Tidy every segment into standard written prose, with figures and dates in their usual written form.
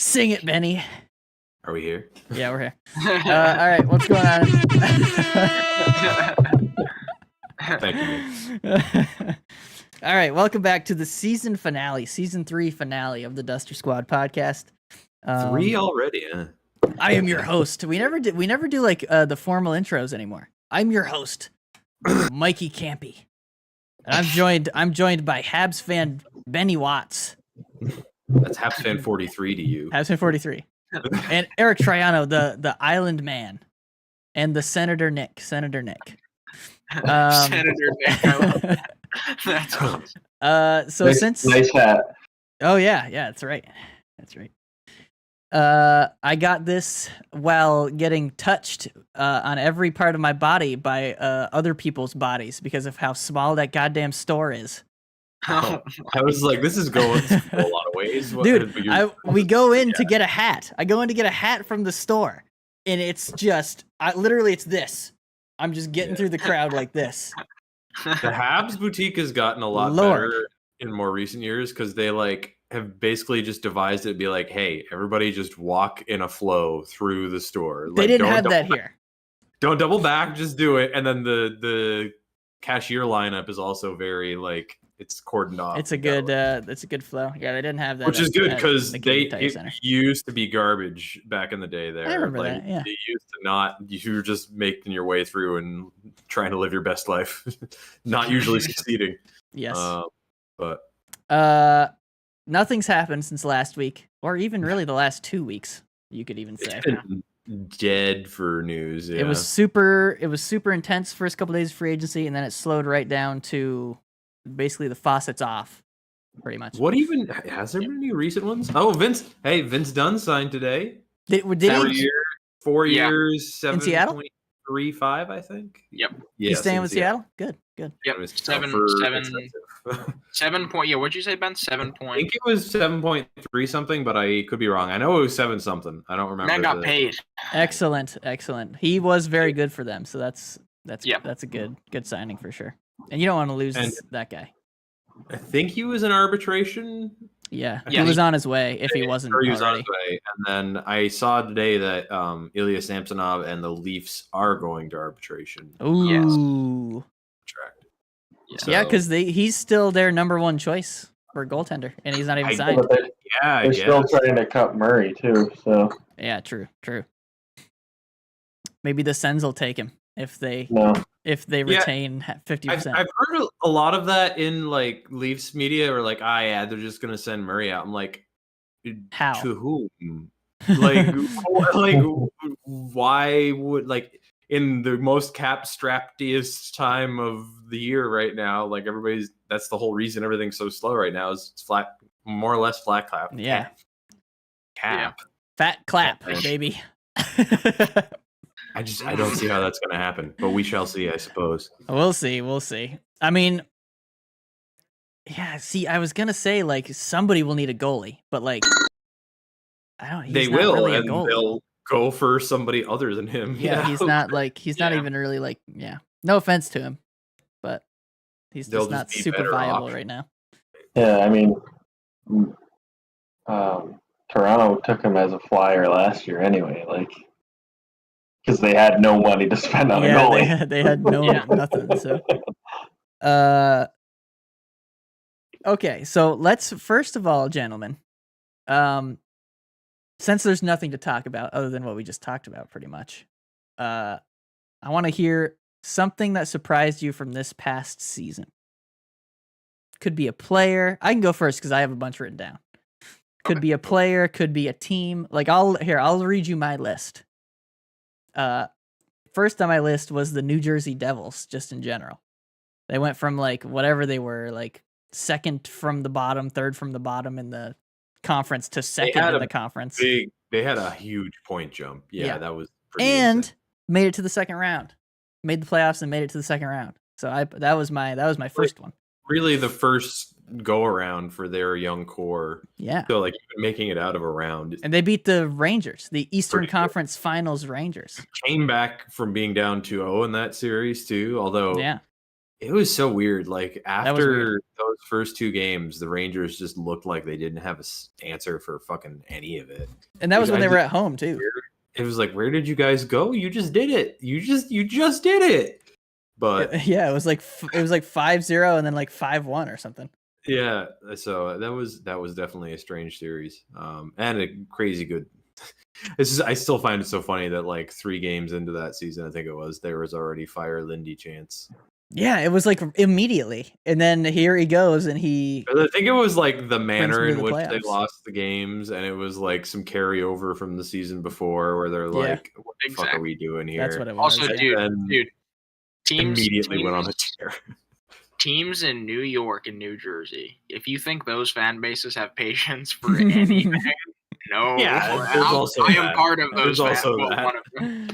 Sing it, Benny. Are we here? Yeah, we're here. All right, what's going on? Thank you, Nick. All right, welcome back to the season 3 finale of the Duster Squad podcast. 3 already, huh? I am your host. We never do like the formal intros anymore. I'm your host, Mikey Campy. And I'm joined by Habs fan Benny Watts. That's Habs fan 43 to you. Habs fan 43. And Eric Triano, the Island Man, and the Senator Nick. Senator Nick. Senator Nick. I love that. That's awesome. So nice hat. Oh yeah, that's right. That's right. I got this while getting touched on every part of my body by other people's bodies because of how small that goddamn store is. I was like, this is going a lot of ways. Dude, we go in to get a hat. I go in to get a hat from the store, and it's just, literally, it's this. I'm just getting through the crowd like this. The Habs boutique has gotten a lot better in more recent years because they have basically just devised it to be like, hey, everybody just walk in a flow through the store. They didn't have that here. Don't double back, just do it. And then the cashier lineup is also very it's cordoned off. It's a good flow. Yeah, they didn't have that. Which is good because it used to be garbage back in the day there. I remember that, yeah. It used to not, you were just making your way through and trying to live your best life. Not usually succeeding. Yes. But nothing's happened since last week, or even really the last 2 weeks, you could even say. It's been dead for news. Yeah. It was super intense first couple days of free agency, and then it slowed right down to basically the faucet's off, pretty much. What even has there been any recent ones? Oh, Vince Dunn signed today. Did 4 years, 7.35, I think. Yep. Yeah, he's staying with Seattle. Good. Yep. 7 point. Yeah, what'd you say, Ben? 7 point. I think it was 7.3 something, but I could be wrong. I know it was 7 something. I don't remember. Man got paid. Excellent. He was very good for them, so that's a good signing for sure. And you don't want to lose that guy. I think he was in arbitration. Yeah, he was on his way if he wasn't already. He was on his way. And then I saw today that Ilya Samsonov and the Leafs are going to arbitration. Ooh. Yeah, because he's still their number one choice for goaltender, and he's not even signed. They're still trying to cut Murray too. So yeah, true. Maybe the Sens will take him if they retain 50%. I've heard a lot of that in Leafs media, or they're just gonna send Murray out. I'm like, how? To whom? Why would in the most cap strappiest time of the year right now? That's the whole reason everything's so slow right now. Is it's flat, more or less flat clap. Yeah. Cap. Yeah. Fat clap, baby. I don't see how that's going to happen, but we shall see, I suppose. We'll see. I mean, yeah, see, I was going to say, somebody will need a goalie, but, they will, really and they'll go for somebody other than him. Yeah, he's not, not even really, no offense to him, but he's just not super viable right now. Yeah, I mean, Toronto took him as a flyer last year anyway, because they had no money to spend on a goalie. They had nothing. So, okay. So let's first of all, gentlemen, since there's nothing to talk about other than what we just talked about, pretty much, I want to hear something that surprised you from this past season. Could be a player. I can go first because I have a bunch written down. Could be a player. Could be a team. I'll read you my list. First on my list was the New Jersey Devils, just in general. They went from whatever they were, second from the bottom, third from the bottom in the conference to second in the conference. They had a huge point jump. Yeah. That was pretty and insane. Made it to the second round. Made the playoffs and made it to the second round. So that was my first one. Really the first go around for their young core. Yeah. So even making it out of a round. And they beat the Rangers, the Eastern Conference Finals Rangers. Came back from being down 2-0 in that series too, although It was so weird. Like was after weird. those first 2 games, the Rangers just looked like they didn't have an answer for fucking any of it. And that was Which when I they were just- at home too. It was like, where did you guys go? You just did it. You just did it. But Yeah, it was like 5-0 and then like 5-1 or something. yeah, so that was definitely a strange series, and a crazy good. I still find it so funny that like 3 games into that season, I think it was, there was already fire Lindy chants. Yeah, it was like immediately, and then here he goes, and he. I think it was like the manner to in the which they playoffs. lost the games, and it was like some carryover from the season before, where they're Yeah. like, "What the fuck are we doing here?" That's what it was. Also, yeah. dude, teams Immediately went on a tear. Teams in New York and New Jersey. If you think those fan bases have patience for anything, no. Yeah, there's also I am that. part of There's those fans. also Well, that. one of them.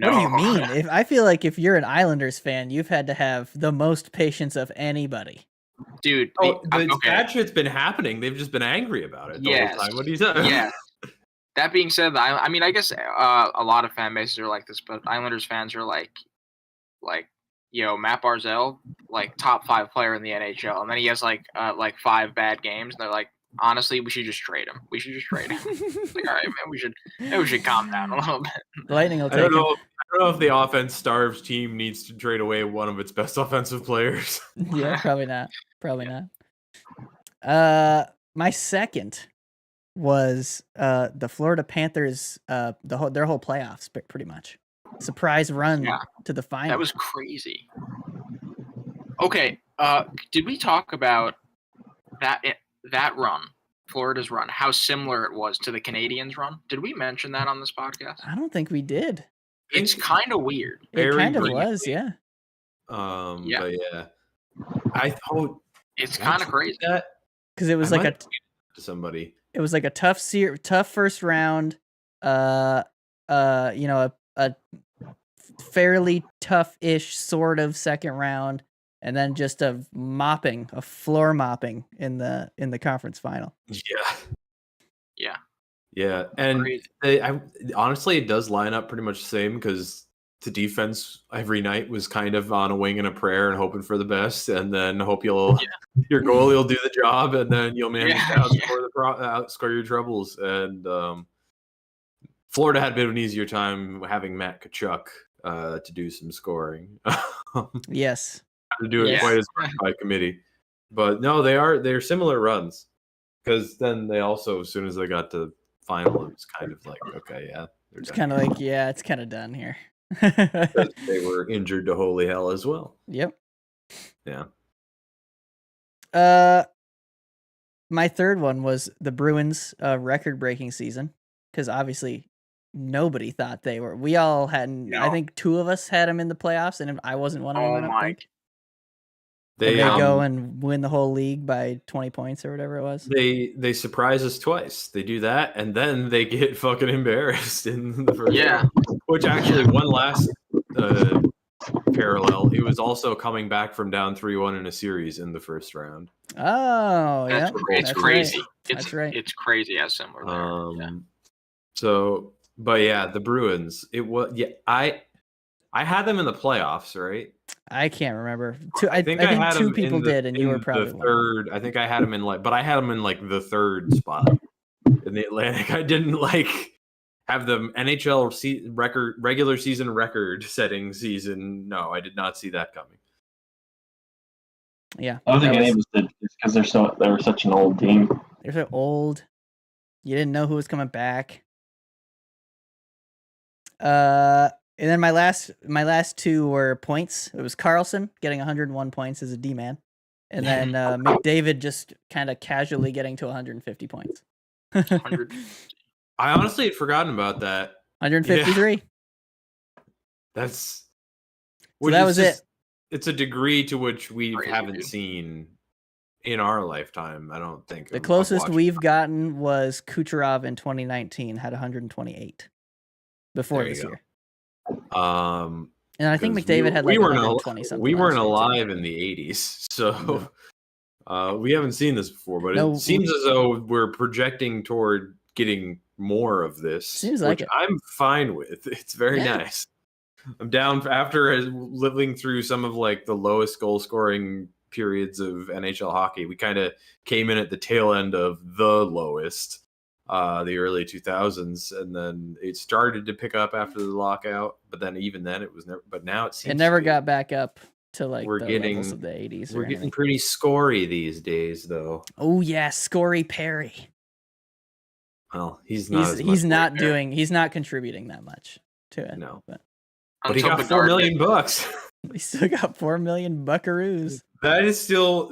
What do you No. mean? I feel like if you're an Islanders fan, you've had to have the most patience of anybody. Dude? Oh, okay. that shit's been happening. They've just been angry about it the Yes. whole time. What do you say? Yeah. That being said, I mean, I guess a lot of fan bases are like this, but Islanders fans are like, Matt Barzal, like top 5 player in the NHL, and then he has like 5 bad games. And they're like, honestly, we should just trade him. We should just trade him. Like, all right, man, we should calm down a little bit. The Lightning will I take don't him. know. I don't know if the offense-starved team needs to trade away one of its best offensive players. Yeah, probably not. Probably not. My second was the Florida Panthers. Their whole playoffs, pretty much surprise run Yeah. to the final. That was crazy. Okay, did we talk about that run, Florida's run, how similar it was to the Canadiens' run? Did we mention that on this podcast? I don't think we did. It's kind of weird. It Very kind of briefly. was, yeah. Yeah. But yeah, I thought It's kind of crazy. that Because it was I like might to somebody. it was like a tough first round. A fairly tough-ish sort of second round, and then just a floor mopping in the conference final. Yeah, and Crazy. honestly, it does line up pretty much the same because the defense every night was kind of on a wing and a prayer and hoping for the best, and then hope your goalie will do the job, and then you'll manage to outscore your troubles. And Florida had a bit of an easier time having Matt Tkachuk to do some scoring. Yes. To do it quite as much by committee, but no, they're similar runs because then they also, as soon as they got to final, it was kind of like, okay, yeah, they're It's done. kind of like, yeah, it's kind of done here. Because they were injured to holy hell as well. Yep. Yeah. My third one was the Bruins' record-breaking season, because obviously nobody thought they were. We all hadn't. No. I think 2 of us had them in the playoffs, and I wasn't one of them. Oh I don't my! think. They They go and win the whole league by 20 points or whatever it was. they surprise us twice. They do that, and then they get fucking embarrassed in the first Yeah. round. Which actually, one last parallel, it was also coming back from down 3-1 in a series in the first round. Oh, yeah. It's that's crazy. Right. It's That's right. It's crazy how similar they are. Yeah. So, but yeah, the Bruins. It was I had them in the playoffs, right? I can't remember. I think 2 them people in the- did, and you in were probably the one. third. I think I had them in but I had them in like the 3rd spot in the Atlantic. I didn't have them NHL regular season record setting season. No, I did not see that coming. Yeah. I don't think that any of was- us did because they were such an old team. They're so old. You didn't know who was coming back. And then my last 2 were points. It was Carlson getting 101 points as a D-man, and then McDavid just kind of casually getting to 150 points. 100. I honestly had forgotten about that. 153. That's So that was it. It's a degree to which we Crazy, haven't dude. seen in our lifetime. I don't think The of closest watching. we've gotten was Kucherov in 2019, had 128 before There you this go. year. And I think McDavid had like 120 something. We weren't last year, too. alive in the 80s, so we haven't seen this before. But No, it seems as though we're projecting toward getting more of this. Seems like which it. I'm fine with. It's very Yeah. nice. I'm down after living through some of like the lowest goal scoring periods of NHL hockey. We kind of came in at the tail end of the lowest, the early 2000s, and then it started to pick up after the lockout. But then even then, it was never. But now it seems It never got back up to like we're the getting levels of the 80s. we're or getting anything. pretty scory these days, though. Oh yeah, Scory Perry. Well, he's not he's not contributing that much to it. No. But But he Until got $4 Bedard million did. bucks. we still got 4 million buckaroos. That is still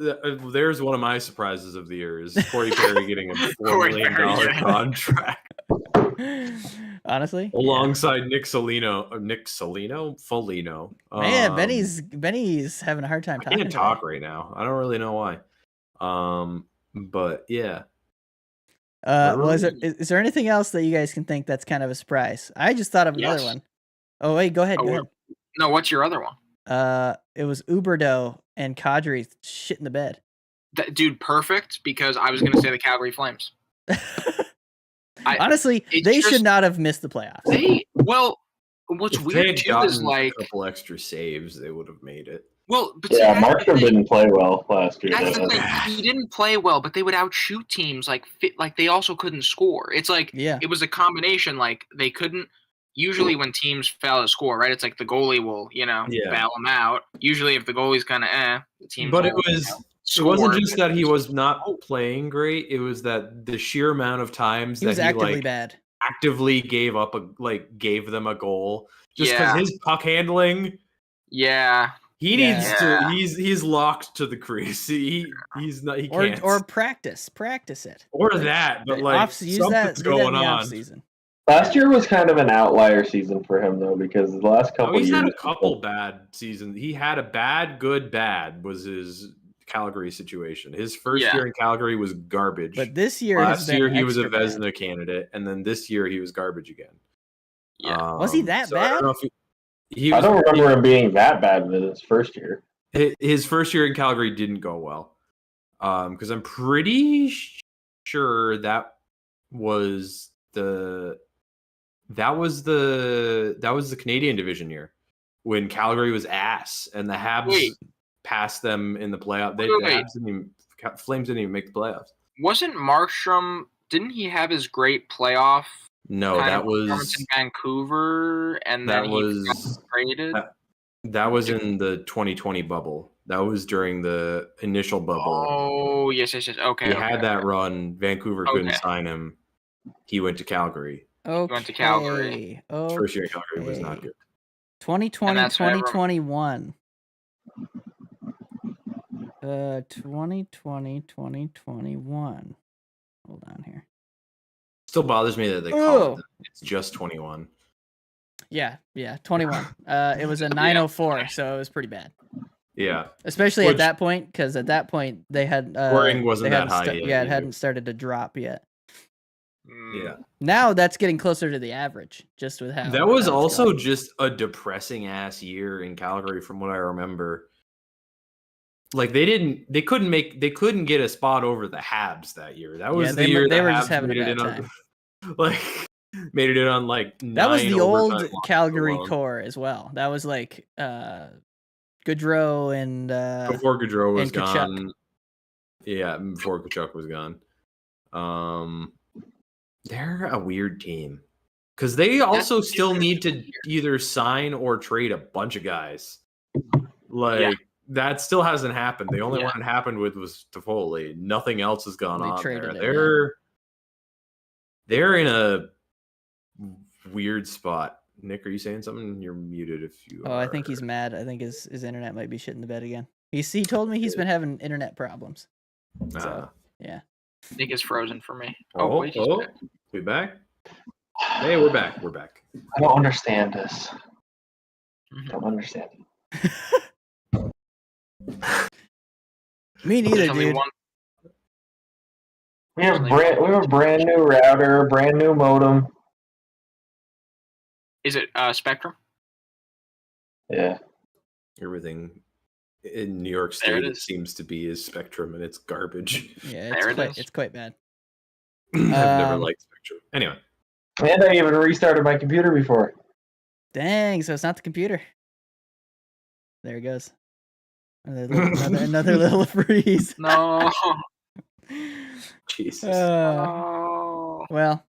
there's one of my surprises of the year is Corey Perry getting a $4 Corey million Perry, yeah. contract Honestly, alongside Nick Foligno. Man, Benny's having a hard time I talking. can't talk right now. I don't really know why. But yeah. Well, is there anything else that you guys can think that's kind of a surprise? I just thought of another Yes. one. Oh wait, go ahead. Oh, Go ahead. No, what's your other one? It was Uberdo and Kadri shit in the bed. Dude, perfect, because I was going to say the Calgary Flames. Honestly, it's they just- should not have missed the playoffs. What's If they weird had too gotten is like, a couple extra saves, they would have made it. but Yeah, see, that's the Markstrom thing. didn't play well last year. That's the though. thing. He didn't play well, but they would outshoot teams like they also couldn't score. It's like Yeah. it was a combination. Like they couldn't. Usually, when teams fail to score, right? It's like the goalie will, Yeah. bail them out. Usually, if the goalie's kind of the team. But it will, was. It score. wasn't just that he was not playing great. It was that the sheer amount of times He that was he actively like bad. actively gave them a goal just because Yeah. his puck handling. Yeah. He Yeah. needs to. He's locked to the crease. He's not. He can't. Or practice it. Or that. But like Use something's do that going in the on. off season. Last year was kind of an outlier season for him though, because the last couple Oh, he's years had a couple bad seasons. He had a bad, good, bad was his Calgary situation. His first Yeah. year in Calgary was garbage. But this year, has last been year he was a extra bad. Vezina candidate, and then this year he was garbage again. Yeah. Was he that so I don't bad? know if he I was, don't remember him being that bad in his first year. his first year in Calgary didn't go well. Because I'm pretty sure that was the Canadian division year when Calgary was ass and the Habs Wait. passed them in the playoff. Flames didn't even make the playoffs. Wasn't Markstrom? Didn't he have his great playoff? No, kind that of performance was in Vancouver, and that then was- he got traded. that was in the 2020 bubble. That was during the initial bubble. Oh yes. Okay. He okay, had that okay. run. Vancouver couldn't Okay. sign him. He went to Calgary. Okay. went to Calgary. His first year in Calgary was not good. 2020, And that's why everyone- 2021. 2020, 2021. Hold on here. Still bothers me that they call Oh. it that. It's just 21. Yeah, 21. It was a 904, so it was pretty bad. Yeah. Especially Which- at that point, because at that point they had Scoring wasn't they that hadn't high sta- yet yeah, it either. hadn't started to drop yet. Yeah. Now that's getting closer to the average, just with how That was how it's also going. just a depressing ass year in Calgary from what I remember. Like they couldn't get a spot over the Habs that year. That was Yeah, the year they the were Habs just having a made it bad in on, like made it in on like That was 9 the old overtime losses Calgary alone. core as well. That was like Goodrow and Before Gaudreau was and Kachuk. gone. Yeah, before Kachuk was gone. They're a weird team because they also still need to either sign or trade a bunch of guys. Like that still hasn't happened. The only Yeah. one it happened with was Toffoli. Nothing else has gone They on traded there. it, They're in a weird spot. Nick, are you saying something? You're muted if you. I think he's mad. I think his internet might be shitting the bed again. He told me he's been having internet problems. So yeah. Nick is frozen for me. Oh, Wait, he's oh, back. we back? Hey, we're back. We're back. I don't understand this. Mhm. Don't understand. Me neither, There's only dude. one. We have a brand new router, brand new modem. Is it Spectrum? Yeah. Everything in New York There it State it is. seems to be is Spectrum, and it's garbage. Yeah, There it is. it's quite bad. I've never Um, liked Spectrum. Anyway, And I even restarted my computer before. Dang, so it's not the computer. There it goes. Another little freeze. No. Jesus. Oh. Well,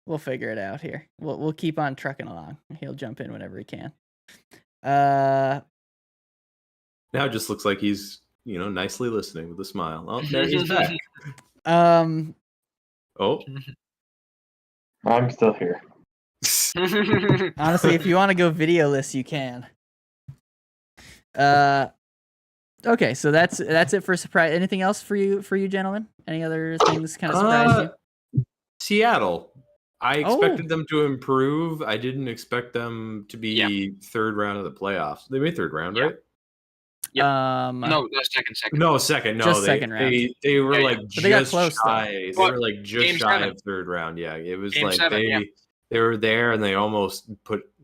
we'll figure it out here. We'll keep on trucking along. He'll jump in whenever he can. Now it just looks like he's, nicely listening with a smile. Oh, there he's back. Oh. I'm still here. Honestly, if you want to go videoless, you can. Okay, so that's it for surprise. Anything else for you gentlemen? Any other things kind of surprised you? Seattle. I expected them to improve. I didn't expect them to be third round of the playoffs. They made third round, right? Yep. No, second. No, just second round. They were like but they got close, shy. They were like just shy of third round. Yeah, it was Game like 7, they were there and they almost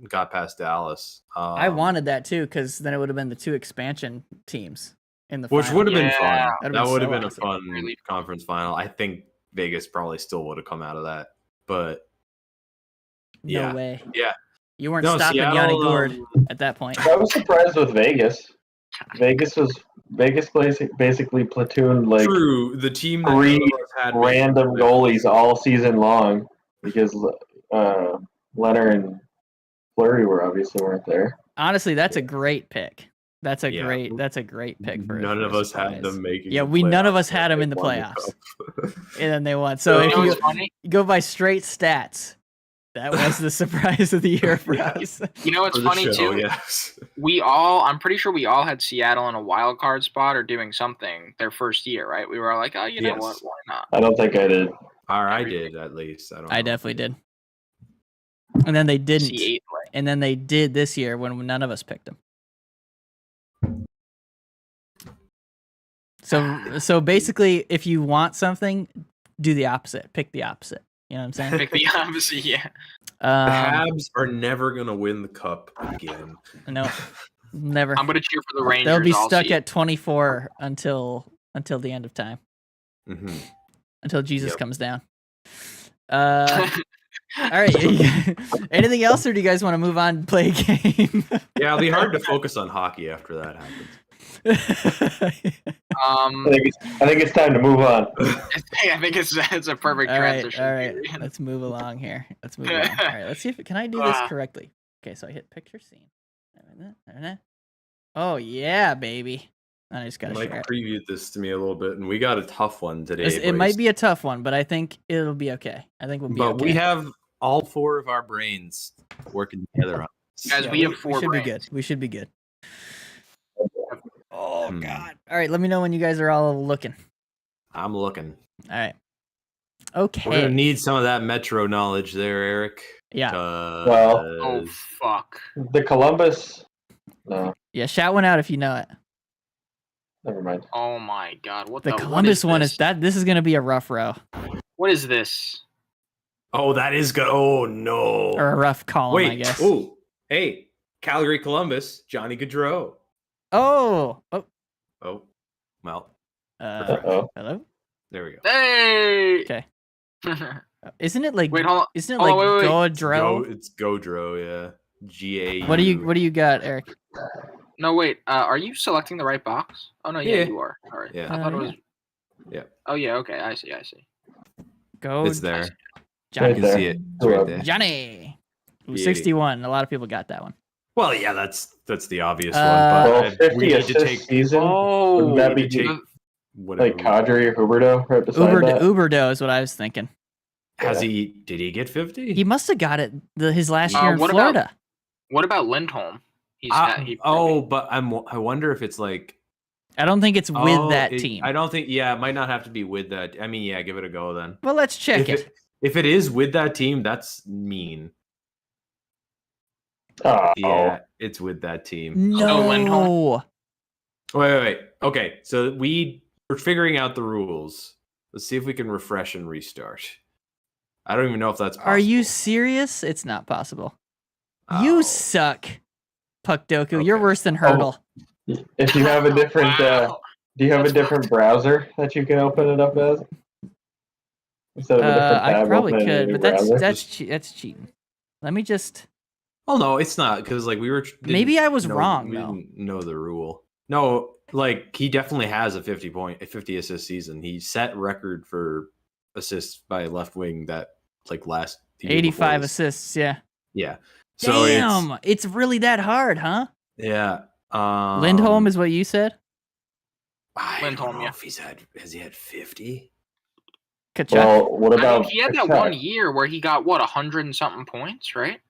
got past Dallas. I wanted that too because then it would have been the 2 expansion teams in the which final. would have been fun. That would have so been awesome. a fun conference final. I think Vegas probably still would have come out of that, but no way. Yeah, you weren't stopping Yanni Gourde at that point. I was surprised with Vegas. Vegas basically platooned like true. The team that 3 random goalies all season long because Leonard and Fleury weren't there. Honestly, that's a great pick. That's a great pick for none of us had them making. Yeah, none of us had them in the playoffs, and then they won. So if you go by straight stats, that was the surprise of the year for us. You know what's funny too? Yes. I'm pretty sure we all had Seattle in a wild card spot or doing something their first year, right? We were like, oh, you know what? Why not? I don't think I did. Or I did at least. I definitely did. And then they didn't. And then they did this year when none of us picked them. So basically, if you want something, do the opposite. Pick the opposite. You know what I'm saying? Pick the opposite, yeah. The Habs are never gonna win the cup again. No, never. I'm gonna cheer for the Rangers. They'll be stuck at 24 until the end of time. Mm-hmm. Until Jesus comes down. All right. Anything else, or do you guys want to move on and play a game? Yeah, it'll be hard to focus on hockey after that happens. I think it's time to move on. I think it's a perfect transition. All right, let's move along here. All right, let's see if can I do this correctly. Okay, so I hit picture scene. Oh yeah, baby. I just gotta Mike share. previewed this to me a little bit, and we got a tough one today. It might be a tough one, but I think it'll be okay. I think we'll be okay. But we have all 4 of our brains working together on this. Guys, we have 4 brains. We should be good. Oh God! All right, let me know when you guys are all looking. I'm looking. All right. Okay. We're gonna need some of that Metro knowledge there, Eric. Yeah. Oh fuck. The Columbus. No. Yeah, shout one out if you know it. Never mind. Oh my God! What the Columbus one is that? This is gonna be a rough row. What is this? Oh, that is good. Oh no. Or a rough column, I guess. Oh, hey, Calgary Columbus, Johnny Gaudreau. Oh. Well. Hello. There we go. Hey. Okay. Isn't it like? Wait, hold on. Isn't it like Gaudreau? It's Gaudreau, yeah. GA. What do you got, Eric? No, wait. Are you selecting the right box? Oh no, yeah, you are. All right. Yeah. I thought it was. Yeah. Oh yeah. Okay. I see. Go. It's there. Johnny. You can see it. It's right there. Johnny. 61. A lot of people got that one. Well, yeah, that's the obvious one. But 50 assist season. Wouldn't that be like Kadri or Huberdeau right beside that? Huberdeau is what I was thinking. Did he get 50? He must have got it his last year in Florida. What about Lindholm? But I wonder if it's like. I don't think it's with that team. I don't think. Yeah, it might not have to be with that. I mean, yeah, give it a go then. Well, let's check it. If it is with that team, that's mean. Oh. Yeah, it's with that team. No. Wait. Okay, so we're figuring out the rules. Let's see if we can refresh and restart. I don't even know if that's possible. Are you serious? It's not possible. You suck, Puck Doku. Okay. You're worse than Hurdle. If you have a different, do you have a different browser that you can open it up as? Instead of a different tab, I probably could, but that's cheating. Let me just. Oh no, it's not because like we were. Maybe I was know, wrong, We though. didn't know the rule. No, like he definitely has a 50 assist season. He set record for assists by left wing that like last the year before 85 this. assists. Yeah. Yeah. So Damn, it's really that hard, huh? yeah. Lindholm is what you said. I don't Lindholm, know yeah. if has he had 50? Kachuk. Well, what I about mean, he had that Kachuk? 1 year where he got 100 and something points, right?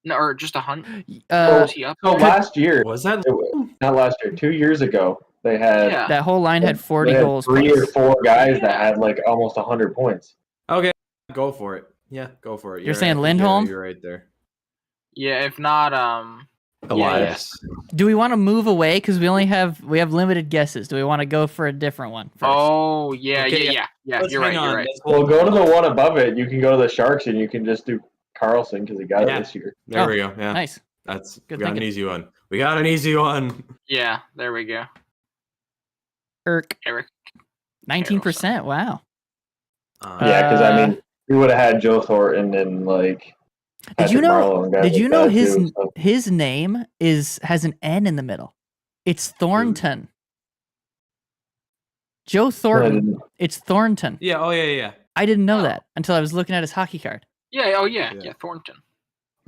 No, or just 100. Well, Was he up? So last year, Was that? not last year, 2 years ago, they had Yeah. that whole line had 40 they had goals. 3 plus. or 4 guys that Yeah. had like almost 100 points. Okay, go for it. Yeah, go for it. You're saying right. Lindholm? You're right there. Yeah, if not, Elias. Do we want to move away because we have limited guesses? Do we want to go for a different one first? Oh, yeah, Okay, yeah. Let's You're hang right. on. You're right. Let's Well, hold go to on. the one above it. You can go to the Sharks and you can just do Carlson because he got Yeah. it this year. There Oh, we go. Yeah, Nice. that's Good we got an thinking. easy one. We got an easy one. Yeah, there we go. Eric. Eric. 19%. Wow. Yeah, because I mean, we would have had Joe Thornton and like. Did you Patrick know? Marleau and guys Did you like know that, his too, so. his name has an N in the middle? It's Thornton. Joe No, I Thornton. didn't. It's Thornton. Yeah. Oh yeah. I didn't know Oh. that until I was looking at his hockey card. Yeah, oh, yeah, Yeah. yeah, Thornton.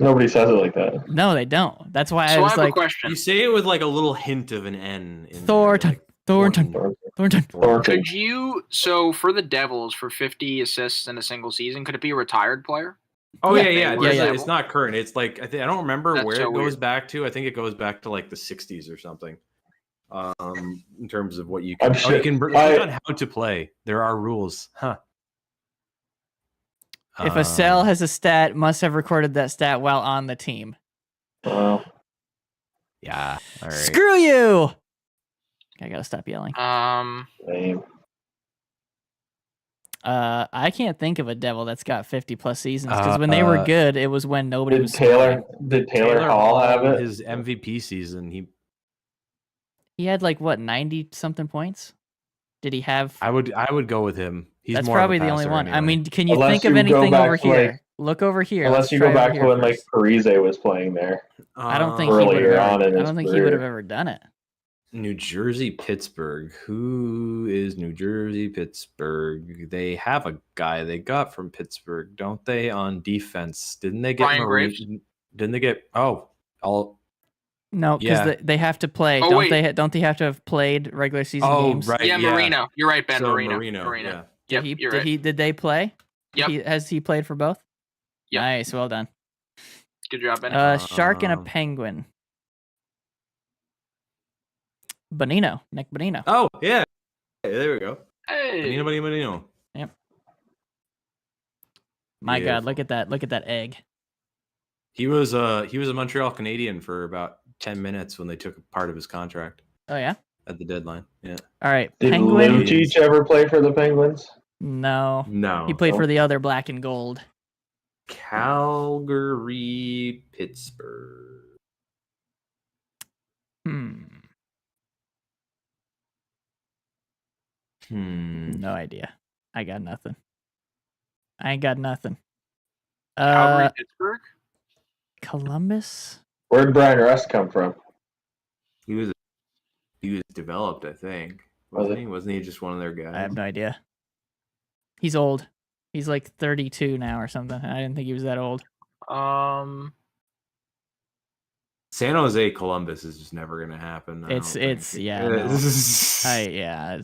Nobody says it like that. No, they don't. That's why I So I was have a like question. You say it with like a little hint of an N. In Thornton. There, like Thornton. Thornton. Thornton. Could you, so for the Devils, for 50 assists in a single season, could it be a retired player? Oh Yeah. yeah. Yeah, yeah. It's not current. It's like I don't remember That's where so it goes weird. back to. I think it goes back to like the 60s or something. In terms of what you can. I'm Oh, sure- you can click on how to play. There are rules. Huh. If a cell has a stat, must have recorded that stat while on the team. Wow. Yeah. All right. Screw you! I gotta stop yelling. Lame. I can't think of a Devil that's got 50 plus seasons because when they were Uh, good, it was when nobody Did was Taylor? scoring. Did Taylor Hall have it? His MVP season. He had like what 90 something points. Did he have? I would go with him. He's That's more of a probably the only passer one. I anyway. mean, can you Unless think of you go anything back over to, like- here? Look over here. Unless Let's you try go over back to here when like first. Parise was playing there. I don't think he would earlier have. on in I his don't think he career. would have ever done it. New Jersey, Pittsburgh. Who is New Jersey, Pittsburgh? They have a guy they got from Pittsburgh, don't they? On defense, didn't they get Brian Graves? Didn't they get? Oh, all. No, because Yeah. they have to play. Oh, don't wait. they? Don't they have to have played regular season Oh, games? right. Yeah, Marino. You're right, Ben. So Marino. Yeah. Yep, Did you're right. Did they play? Yep. Has he played for both? Yep. Nice. Well done. Good job, Ben. Shark and a Um, penguin. Bonino. Nick Bonino. Oh yeah. There we go. Hey. Bonino. My God, Beautiful. look at that! Look at that egg. He was a Montreal Canadian for about 10 minutes when they took part of his contract Oh yeah. at the deadline. Yeah. All right. Did Penguin. Lucic ever play for the Penguins? No. No. He played no. for the other black and gold. Calgary, Pittsburgh. No idea. I got nothing. I ain't got nothing. Calgary, Pittsburgh? Columbus. Where'd Brian Rust come from? He was developed, I think. Was Wasn't he? he? Wasn't he just one of their guys? I have no idea. He's old. He's like 32 now or something. I didn't think he was that old. San Jose, Columbus is just never gonna happen. I It's- don't think. it's- yeah, no. Yeah.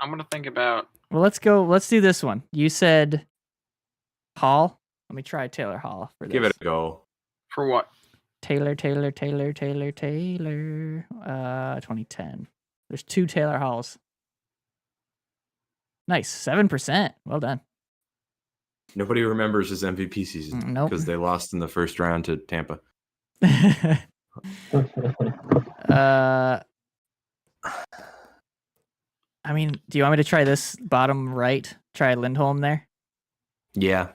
I'm going to think about. Well, let's go. Let's do this one. You said Hall. Let me try Taylor Hall for this. Give it a go. For what? Taylor. 2010. There's 2 Taylor Halls. Nice. 7%. Well done. Nobody remembers his MVP season Nope. because they lost in the first round to Tampa. I mean, do you want me to try this bottom right? Try Lindholm there? Yeah.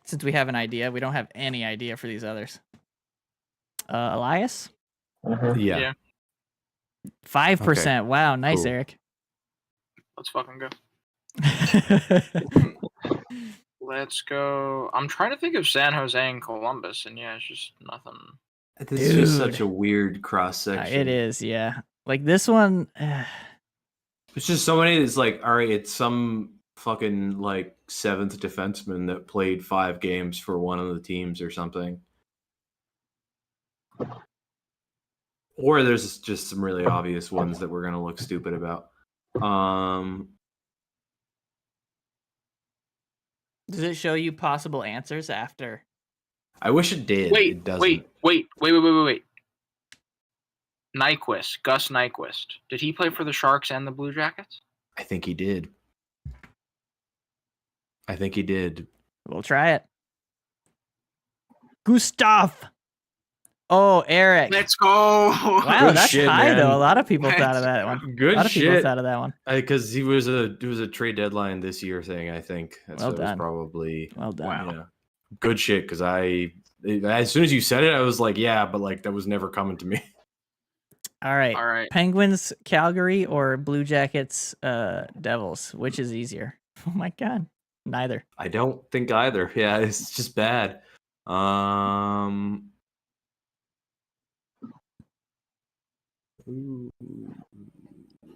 Since we have an idea, we don't have any idea for these others. Elias? Mhm. Yeah. Yeah. 5%. Wow, nice, Cool. Eric. Let's fucking go. Let's go. I'm trying to think of San Jose and Columbus, and yeah, it's just nothing. This is just Dude. such a weird cross section. It is, yeah. Like this one. It's just so many. It's like, all right, it's some fucking like 7th defenseman that played 5 games for one of the teams or something. Or there's just some really obvious ones that we're gonna look stupid about. Does it show you possible answers after? I wish it did. It doesn't. Wait. Nyquist, Gus Nyquist. Did he play for the Sharks and the Blue Jackets? I think he did. We'll try it. Gustav. Oh, Eric. Let's go. Wow, Good that's shit, high man. though. A lot of people thought of that one. Good A lot of people shit. thought of that one. Because it was a trade deadline this year thing. I think that's Well what it was done. probably. Well done. Wow. Yeah. Good shit. Because as soon as you said it, I was like, yeah, but like that was never coming to me. All right. All right. Penguins, Calgary, or Blue Jackets, Devils? Which is easier? Oh my god, neither. I don't think either. Yeah, it's just bad. Ooh.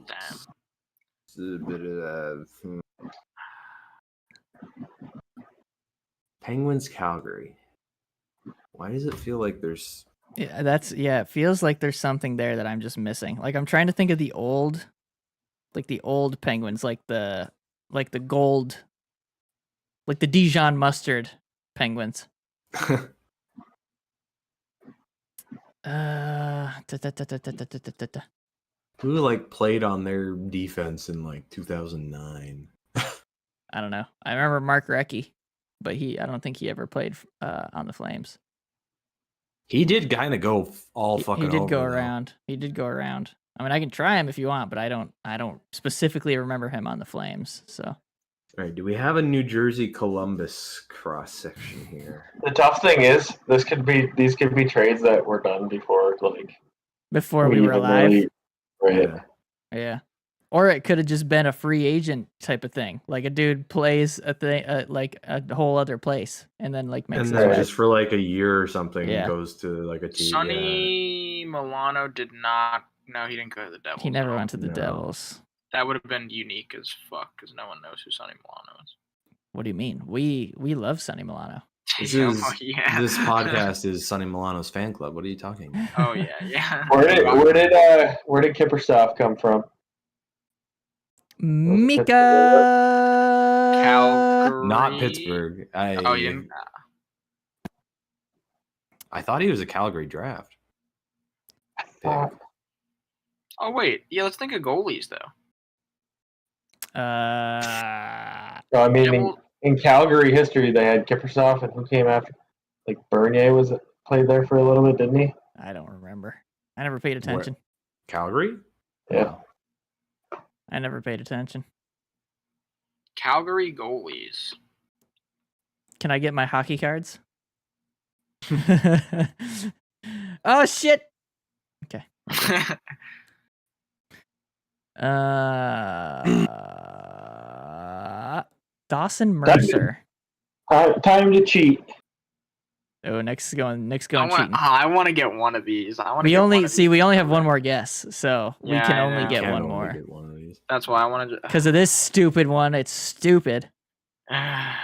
Damn. It's a bit of Penguins, Calgary. Why does it feel like there's? Yeah, it feels like there's something there that I'm just missing. Like I'm trying to think of the old Penguins, like the gold, like the Dijon mustard Penguins. Who like played on their defense in like 2009? I don't know. I remember Mark Recchi, but I don't think he ever played on the Flames. He did kind of go all fucking. He did over, go though. around. He did go around. I mean, I can try him if you want, but I don't specifically remember him on the Flames. So, All right, do we have a New Jersey Columbus cross section here? The tough thing is, these could be trades that were done before, like before we were even alive. really- right? Yeah. Yeah. Or it could have just been a free agent type of thing. Like a dude plays a thing, like a whole other place, and then like makes And his then way. just for like a year or something, Yeah. goes to like a team. Sonny Milano did not. No, he didn't go to the Devils. He never no. went to the No. Devils. That would have been unique as fuck because no one knows who Sonny Milano is. What do you mean? We love Sonny Milano. This Oh, is yeah. this podcast is Sonny Milano's fan club. What are you talking about? Oh yeah. Where did Kippersoft come from? Mika. Calgary. Not Pittsburgh. Oh, you didn't. I thought he was a Calgary draft pick. Oh wait, yeah. Let's think of goalies though. So, I mean, Yeah, well- in Calgary history, they had Kippersoft, and who came after? Like Bernier played there for a little bit, didn't he? I don't remember. I never paid attention. Calgary? Yeah. Wow. I never paid attention. Calgary goalies. Can I get my hockey cards? Oh shit. Okay. Dawson Mercer. Time to cheat. Oh, Nick's going cheating. I want to get one of these. We only have one more guess, so we Yeah, can I only know. get Can one only more. get one of these. That's why I want to. Because of this stupid one, it's stupid. I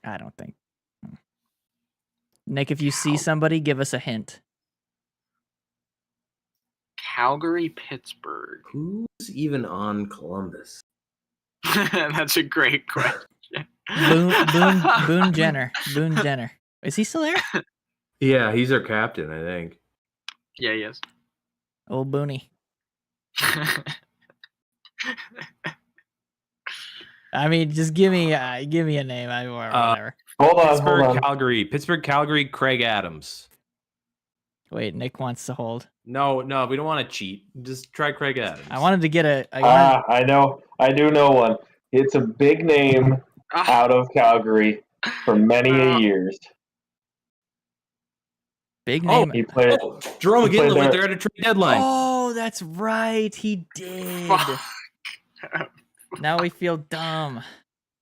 I don't think. Nick, if you see somebody, give us a hint. Calgary, Pittsburgh. Who's even on Columbus? That's a great question. Boone Jenner. Boone Jenner. Is he still there? Yeah, he's our captain, I think. Yeah, he is. Old Booney. I mean, just give me a name. Whatever. Hold on. Pittsburgh, Calgary, Craig Adams. Wait, Nick wants to hold. No, we don't want to cheat. Just try Craig Adams. I wanted to get a. I know. I do know one. It's a big name out of Calgary for many years. Big name. He played. Jerome He played McGinley went there. there at a trade deadline. Oh, that's right. He did. Now we feel dumb.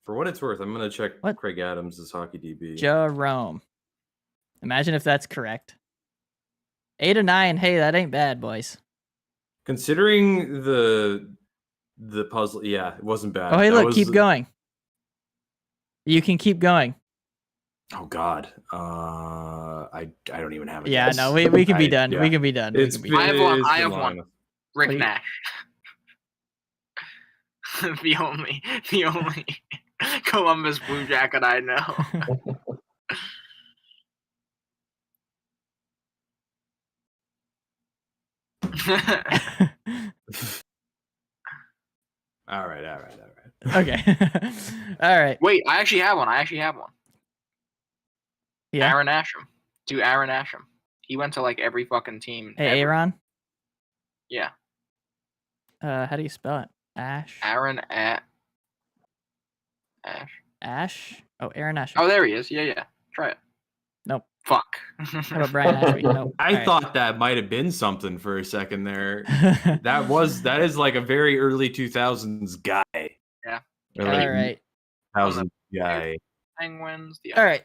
For what it's worth, I'm gonna check What? Craig Adams' hockey DB. Jerome. Imagine if that's correct. 8 or 9. Hey, that ain't bad, boys. Considering the puzzle, yeah, it wasn't bad. Oh, hey, That look, keep was- going. You can keep going. Oh God, I don't even have a Yeah, guess. no, we can be done. yeah. We can be done. We It's can be been- done. I have one. it's I been have long one. enough. Rick What do you- Nash. the only Columbus Blue Jacket I know. All right. Okay. All right. Wait, I actually have one. Yeah. Aaron Asham. Do Aaron Asham. He went to like every fucking team. Hey, ever. Aaron. Yeah. How do you spell it? Ash. Aaron at Ash. Ash. Oh, Aaron Ash. Oh, there he is. Yeah. Try it. Nope. Fuck. How about Brian Ashby? Nope. I thought that might have been something for a second there. thought. That is like a very early 2000s guy. Yeah. Or All like right. 2000 guy. Penguins. The All right.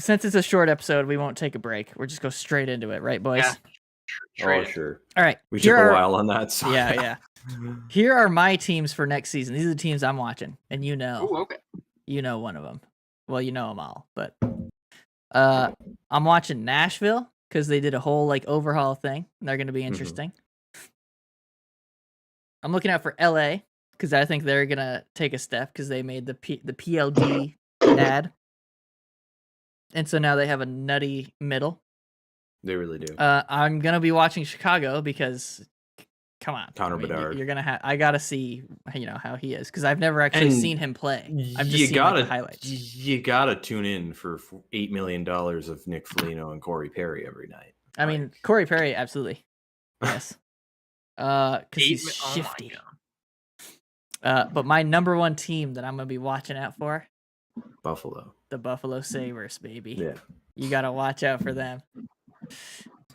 Since it's a short episode, we won't take a break. We'll just go straight into it, right, boys? Yeah. Oh, Trade. sure. All right. We Here took a are- while on that. So Yeah. Here are my teams for next season. These are the teams I'm watching, and you know. Ooh, okay. You know one of them. Well, you know them all, but I'm watching Nashville because they did a whole like overhaul thing. And they're going to be interesting. I'm looking out for LA because I think they're going to take a step because they made the PLD ad, and so now they have a nutty middle. They really do. I'm going to be watching Chicago because. Come on, Connor I mean, Bedard. You're gonna have. I gotta see, how he is because I've never actually And seen him play. I've just you seen gotta like, the highlights. you gotta tune in for $8 million of Nick Foligno and Corey Perry every night. I mean, Corey Perry, absolutely. Yes. Because he's Oh my shifty. God. But my number one team that I'm gonna be watching out for, Buffalo. the Buffalo Sabres, baby. Yeah. You gotta watch out for them.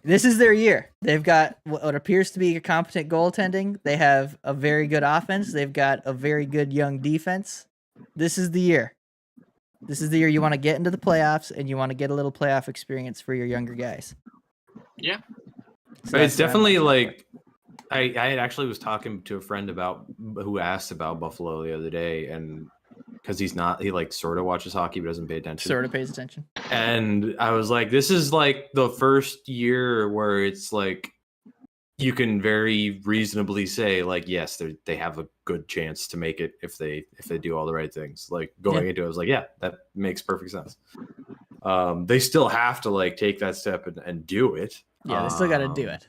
This is their year. They've got what appears to be a competent goaltending. They have a very good offense. They've got a very good young defense. This is the year. This is the year you want to get into the playoffs and you want to get a little playoff experience for your younger guys. Yeah. So But it's that's what I'm definitely watching like I actually was talking to a friend who asked about Buffalo the other day, and because he like sort of watches hockey but doesn't pay for. attention. Sort of pays attention. And I was like, this is like the first year where it's like you can very reasonably say like, yes, they have a good chance to make it if they do all the right things. Like going into it, I was like, yeah, that makes perfect sense. They still have to like take that step and do it. Yeah, they still got to do it.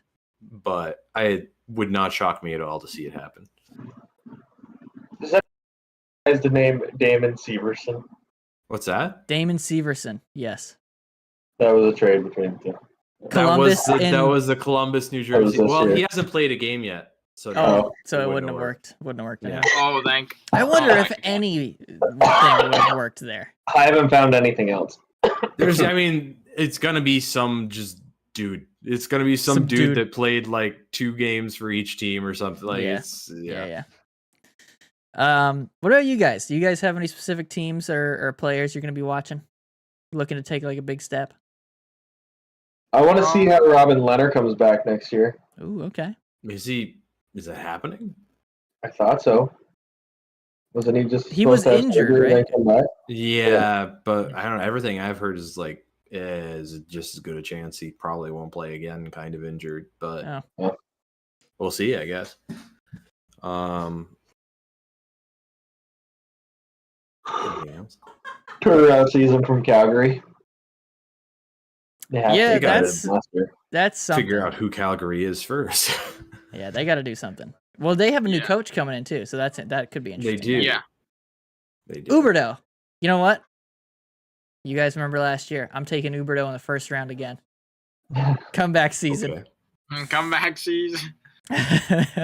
But it would not shock me at all to see it happen. Is the name Damon Severson? What's that? Damon Severson, yes. That was a trade between the two. Columbus that and- was the Columbus, New That was Jersey. this Well, year. he hasn't played a game yet, so Oh, Oh, so it wouldn't wouldn't have have worked. Wouldn't have worked. Yeah. anyway. Oh, thank. I wonder Oh if my God. anything would have worked there. I haven't found anything else. I mean, it's gonna be some just dude. It's gonna be some Some dude, dude. that played like 2 games for each team or something. Like, Yeah. it's, Yeah. What about you guys? Do you guys have any specific teams or players you're going to be watching? Looking to take like a big step? I want to see how Robin Leonard comes back next year. Ooh, okay. Is that happening? I thought so. Wasn't he just? He was supposed to have injured, surgery and right? then come back? Yeah, but I don't know. Everything I've heard is like is just as good a chance he probably won't play again, kind of injured. But Oh. we'll see, I guess. Anything else? Turnaround season from Calgary. They have to Yeah, get it that's- last year. That's something. Figure out who Calgary is first. Yeah, they got to do something. Well, they have a new Yeah. coach coming in too, so that could be They interesting. do. Yeah. They do. Uberdo. You know what? You guys remember last year? I'm taking Uberdo in the first round again. Comeback season. Okay. Comeback season.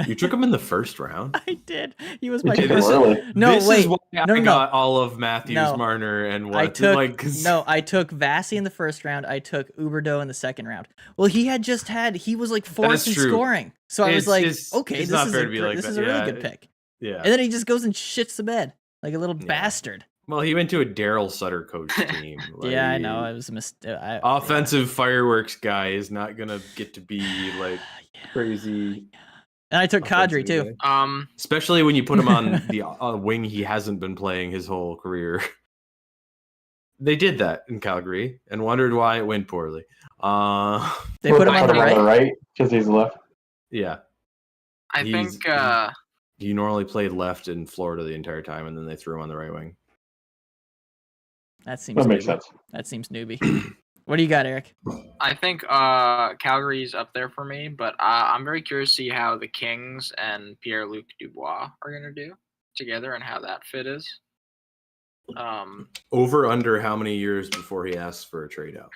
You took him in the first round. I did. He was my Too this- first. early. No, this wait. is why I No, no, got all of Matthews, No. Marner, and what I took like 'cause- I took Vasi in the first round. I took Uberdo in the second round. Well, he was like fourth That's in true. scoring, so I was It's- like, it's- okay, it's this not is fair a to be gr- like this that. is a really Yeah, good pick. Yeah. And then he just goes and shits the bed like a little Yeah. bastard. Well, he went to a Daryl Sutter coach team. Yeah, I know. Like, It was a mistake. offensive fireworks guy is not gonna get to be like Yeah. crazy. And I took Kadri offensive too. guy. Especially when you put him on the wing he hasn't been playing his whole career. They did that in Calgary and wondered why it went poorly. They put him on the right. because he's left. Yeah. I He's- think He normally played left in Florida the entire time, and then they threw him on the right wing. That seems That makes newbie. sense. That seems newbie. What do you got, Eric? Calgary's up there for me, but I'm very curious to see how the Kings and Pierre-Luc Dubois are going to do together and how that fit is. Over under how many years before he asks for a trade out?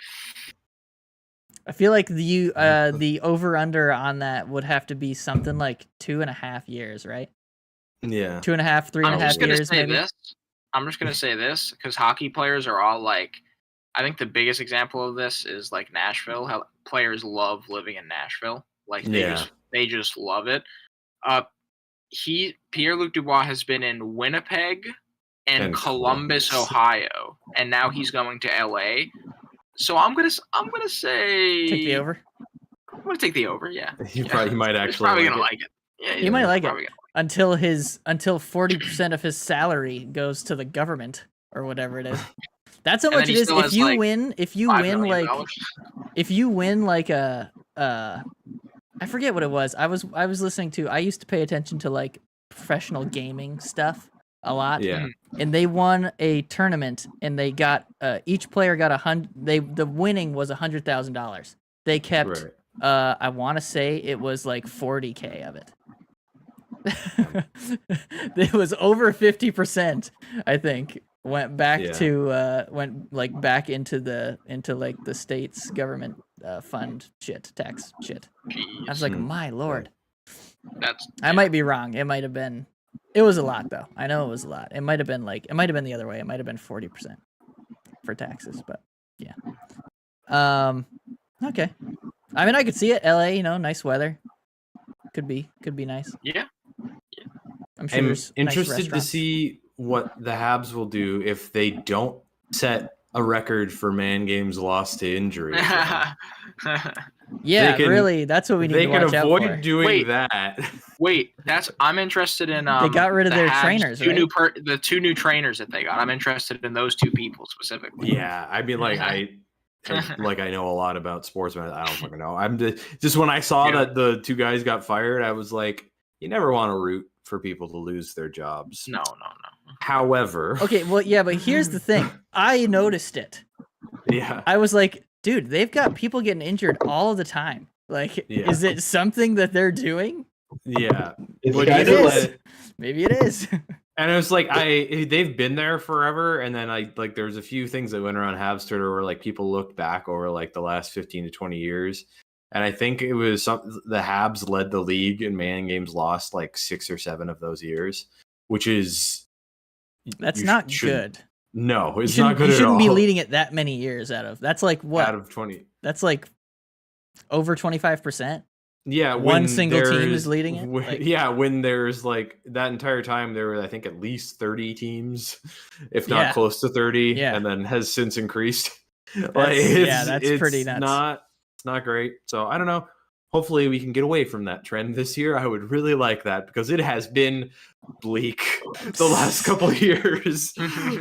I feel like the over under on that would have to be something like 2.5 years, right? Yeah. 2.5, 3.5 I'm just gonna years, say maybe. this. I'm just gonna say this because hockey players are all like. I think the biggest example of this is like Nashville. How players love living in Nashville. Like they just love it. Pierre-Luc Dubois has been in Winnipeg and Columbus, Ohio, and now he's going to LA. So I'm gonna say Take the over. I'm gonna take the over. Yeah, He might He's actually probably like gonna it. like it. Yeah, He might like it. probably Until 40% of his salary goes to the government or whatever it is. That's how And much then it he is. still If has, you like, win, if you win like a I forget what it was. I was listening to. I used to pay attention to like professional gaming stuff a lot. Yeah. And they won a tournament, and they got each player got the winning was $100,000. They kept Right. I want to say it was like 40K of it. It was over 50%, I think, went back to back into the state's government fund tax shit. I was like, my lord. I might be wrong. It might have been. It was a lot though. I know it was a lot. It might have been the other way. It might have been 40% for taxes, but yeah. Okay. I mean, I could see it. LA, nice weather. Could be nice. Yeah. I'm sure I'm there's interested nice to restaurants. see what the Habs will do if they don't set a record for man games lost to injury. Yeah, They can- really. That's what we need They to can watch out avoid for. doing Wait. that. Wait, I'm interested in. They got rid of the their Habs' trainers, two right? the two new trainers that they got. I'm interested in those two people specifically. Yeah, I mean, like I know a lot about sports, but I don't fucking know. I'm just when I saw that the two guys got fired, I was like, you never want to root for people to lose their jobs. No. However, Okay, well, yeah, but here's the thing. I noticed it. yeah, I was like, dude, they've got people getting injured all the time. Like, Yeah. is it something that they're doing? yeah. It's But kind it of is. like Maybe it is. And it was like they've been there forever, and then like there's a few things that went around Habs Twitter where like people looked back over like the last 15 to 20 years, and I think it was the Habs led the league in man games lost like 6 or 7 of those years, which is That's not good. No, it's You not good You at shouldn't all. be leading it that many years out of. That's like what? Out of 20. That's like over 25%. Yeah, One when single team there's- is leading it? when- Like- yeah, when there's like that entire time, there were I think at least 30 teams, if not Yeah. close to 30, Yeah. and then has since increased. That's pretty nuts. It's not great. So I don't know. Hopefully, we can get away from that trend this year. I would really like that because it has been bleak the last couple of years.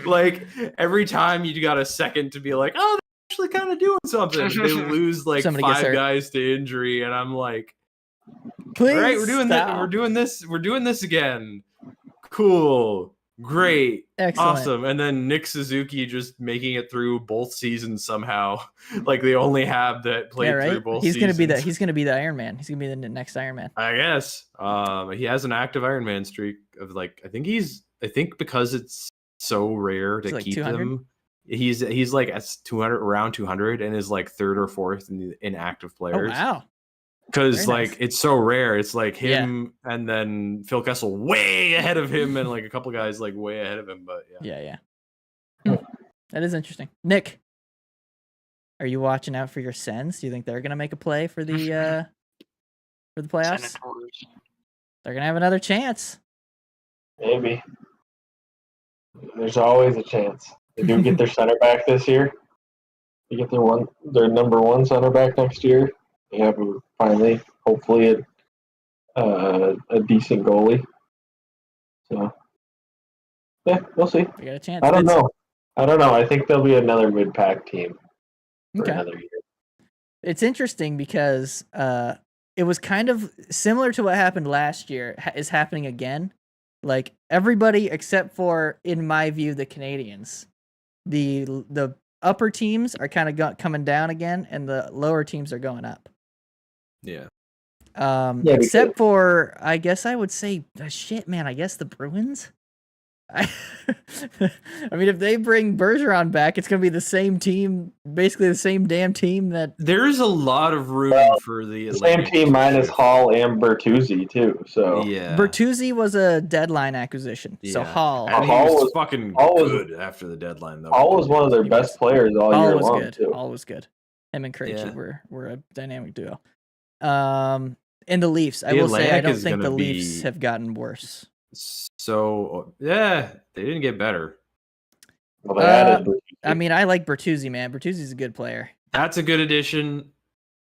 Like every time you got a second to be like, oh, they're actually kind of doing something. They lose like Somebody gets 5 hurt. guys to injury, and I'm like, Please all right, we're doing that. stop. We're doing this again. Cool. Great. Excellent. Awesome. And then Nick Suzuki just making it through both seasons somehow. Like they only have that played Yeah, through right. both He's gonna be the seasons. Iron Man. He's gonna be the next Iron Man. I guess. He has an active Iron Man streak of like I think because it's so rare to Is it like keep 200? them. He's like at 200 around 200 and is like 3rd or 4th in active Oh players. wow. Because Very like nice. it's so rare. It's like Yeah. him and then Phil Kessel way ahead of him and like a couple guys like way ahead of him. But yeah. Yeah. That is interesting. Nick, are you watching out for your Sens? Do you think they're gonna make a play for the playoffs? Senators. They're gonna have another chance. Maybe. There's always a chance. They do get their center back this year. They get their number one center back next year. They have finally, hopefully, a decent goalie. So, yeah, we'll see. We got a chance. I don't know. I think there'll be another mid-pack team for Okay. another year. It's interesting because it was kind of similar to what happened last year is happening again. Like everybody except for, in my view, the Canadians. The upper teams are kind of coming down again, and the lower teams are going up. Yeah. Except for, I guess I would say, shit, man. I guess the Bruins. I mean, if they bring Bergeron back, it's gonna be the same team, basically the same damn team that. There's a lot of room for the same Atlantic team to minus shift. Hall and Bertuzzi too. So Yeah. Bertuzzi was a deadline acquisition, so Yeah. Hall. And he Hall was was- fucking Hall was- good after the deadline, though. Hall was one of their He best was- players all Hall year was long good. too. Hall was good. Him and Krejci Yeah. were a dynamic duo. In the Leafs, I The will say I Atlantic don't is think the gonna Leafs be- have gotten worse. So, yeah, they didn't get better. Well, they added Bertuzzi. I mean, I like Bertuzzi, man. Bertuzzi's a good player. That's a good addition.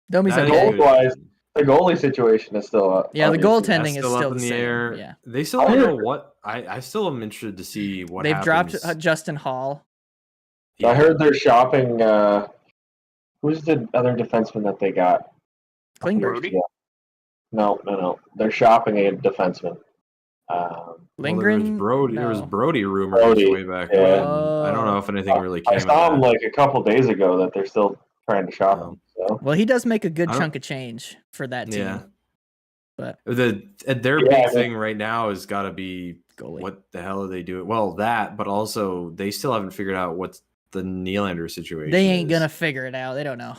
Domi's That is okay. a good Goal-wise, addition. the goalie situation is still up. Yeah, the obviously. goaltending That's is still still up in the the same. air. Yeah. They still don't know what. I still am interested to see what They've happens. dropped Justin Hall. I heard they're shopping. Who's the other defenseman that they got? Klingberg. Brody? Yeah. No. They're shopping a defenseman. Well, there was Lindgren. Brody. There was No. Brody rumors Brody, way back yeah. when. I don't know if anything really came. I saw of him that. like a couple days ago that they're still trying to shop him. So Well, he does make a good I don't- chunk of change for that team. Yeah. But Their Yeah, big but- thing right now has got to be goalie. what the hell are they doing? Well, that, but also they still haven't figured out what's the Nylander situation. They ain't is. gonna figure it out. They don't know.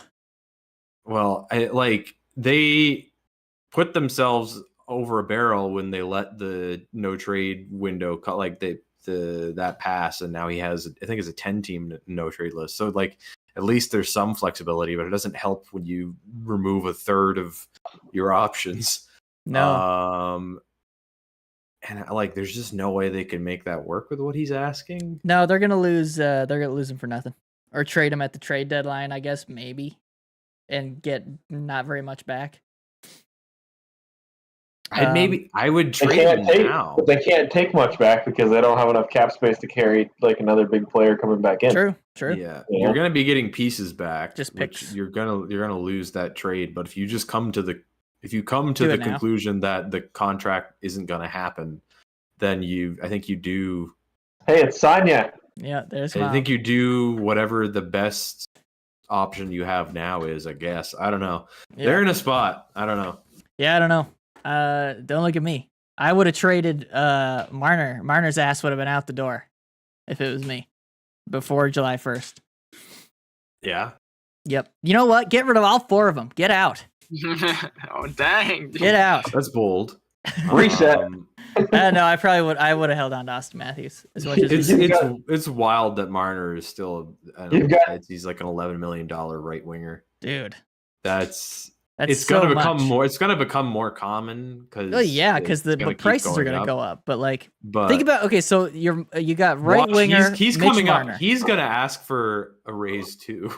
Well, they put themselves over a barrel when they let the no trade window cut that pass, and now he has, I think it's a 10-team no trade list. So like at least there's some flexibility, but it doesn't help when you remove a third of your options. No. And like there's just no way they can make that work with what he's asking. No, they're gonna lose. They're gonna lose him for nothing, or trade him at the trade deadline. I guess maybe, and get not very much back. And maybe I would they trade can't him take, now. but they can't take much back because they don't have enough cap space to carry like another big player coming back in. True. Yeah, Yeah. you're gonna be getting pieces back. Just which picks. you're gonna lose that trade. But if you just come to the Do it now. conclusion that the contract isn't gonna happen, then I think you do. Hey, it's Sonya. Yeah, there's. I think you do whatever the best option you have now is. I guess I don't know. Yeah. They're in a spot. I don't know. Yeah, I don't know. Don't look at me. I would have traded Marner. Marner's ass would have been out the door if it was me before July 1st. Yeah. Yep. You know what? Get rid of all 4 of them. Get out. Oh dang! Get out. That's bold. Reset. No, I probably would. I would have held on to Austin Matthews as much as It's we it's wild that Marner is still. He's like an $11 million right winger. dude. That's That's it's gonna so become much. more. It's gonna become more common because. Oh yeah, because the prices are gonna go up. But like, But think about you got right watch, winger. He's Mitch coming Marner. up. He's gonna ask for a raise too.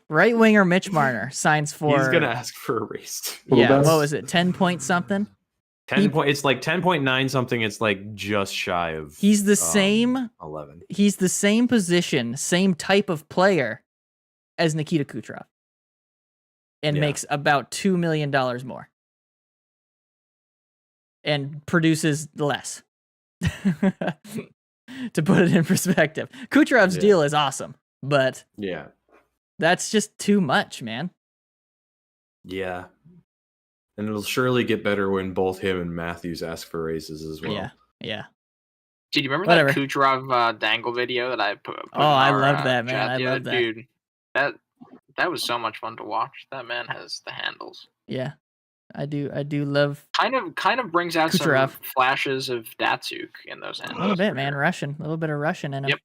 Right winger Mitch Marner signs for. He's gonna ask for a raise too. Who Yeah, does? what was it? 10 point something. 10 point. It's like 10.9 something. It's like just shy of. He's the same. 11. He's the same position, same type of player as Nikita Kucherov, and Yeah. makes about $2 million more, and produces less. To put it in perspective, Kucherov's Yeah. deal is awesome, but Yeah. that's just too much, man. Yeah. And it'll surely get better when both him and Matthews ask for raises as well. Yeah. Did you remember Whatever. that Kucherov dangle video that I put in I our, loved that, man. chat I the loved other- that. Dude, that was so much fun to watch. That man has the handles. Yeah. I do love Kind of brings out Kucherov. some flashes of Datsuk in those handles. a little bit, for man. sure. Russian, a little bit of Russian in him. Yep.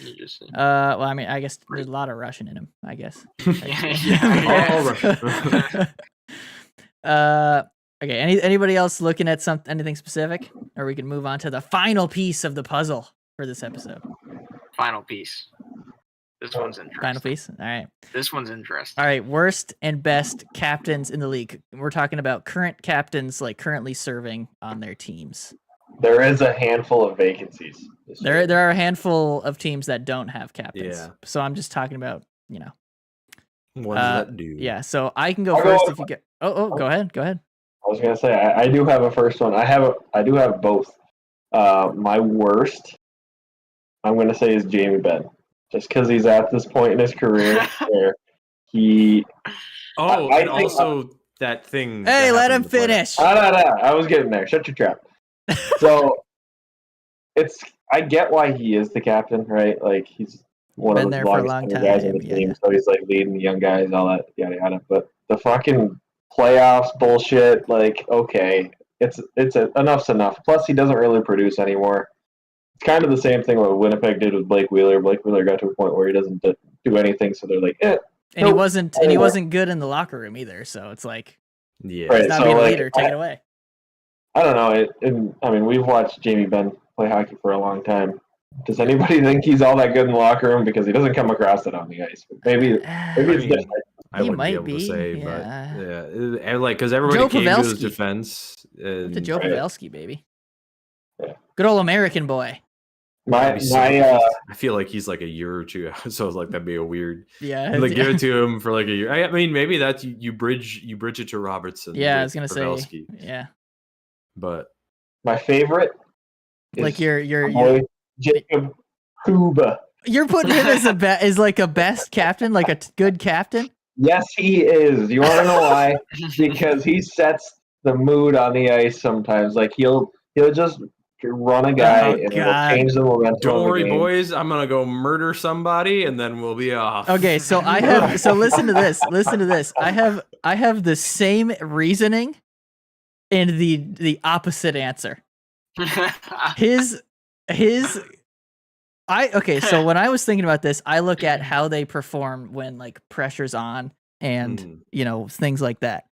You just Well, I mean, I guess there's a lot of Russian in him. I guess. yeah. All Russian. Okay. Anybody else looking at anything specific, or we can move on to the final piece of the puzzle for this episode. Final piece. This one's interesting. Final piece. All right. This one's interesting. All right. Worst and best captains in the league. We're talking about current captains, like currently serving on their teams. There is a handful of vacancies. There are a handful of teams that don't have captains. Yeah. So I'm just talking about, What does that do? Yeah. So I can go I'll first go- if you get. Oh, go ahead. Go ahead. I was gonna say I do have a first one. I do have both. My worst, I'm gonna say, is Jamie Benn, just because he's at this point in his career where he. Oh, I and think- also that thing. Hey, that let happened him in the playoffs. finish. I was getting there. Shut your trap. So, I get why he is the captain, right? Like he's one Been of the there for a longest long tenured guys on the time, yeah, team, yeah. so he's like leading the young guys, all that yada yada. But the fucking playoffs bullshit, like okay, enough's enough. Plus, he doesn't really produce anymore. It's kind of the same thing what Winnipeg did with Blake Wheeler. Blake Wheeler got to a point where he doesn't do anything, so they're like, And he Nope. wasn't good in the locker room either. So it's like Yeah. Right. he's not so, being a like, leader. Take it away. I don't know. I mean, we've watched Jamie Benn play hockey for a long time. Does anybody think he's all that good in the locker room? Because he doesn't come across it on the ice. But maybe it's mean, different. I He wouldn't might be able be, to say, yeah. but yeah, and, like because everybody Joe came to his Pavelski. defense. And to Joe Right. Pavelski, baby. Yeah. Good old American boy. that'd be so- My I feel like he's like a year or two out, so it's like that'd be a weird. Yeah. Like give it to him for like a year. I mean, maybe that's you bridge it to Robertson. Yeah, I with was gonna Pavelski, say. Yeah. but my favorite is Like my boy Jacob Kuba. you're putting him as as like a best captain, like a good captain. Yes, he is. You want to know why? Because he sets the mood on the ice sometimes. Like he'll just run a guy Oh, and it'll God. change the momentum. don't of the worry, game. boys. I'm gonna go murder somebody, and then we'll be off. Okay, so I have so listen to this. Listen to this. I have the same reasoning and the opposite answer. His okay, so when I was thinking about this, I look at how they perform when like pressure's on and things like that.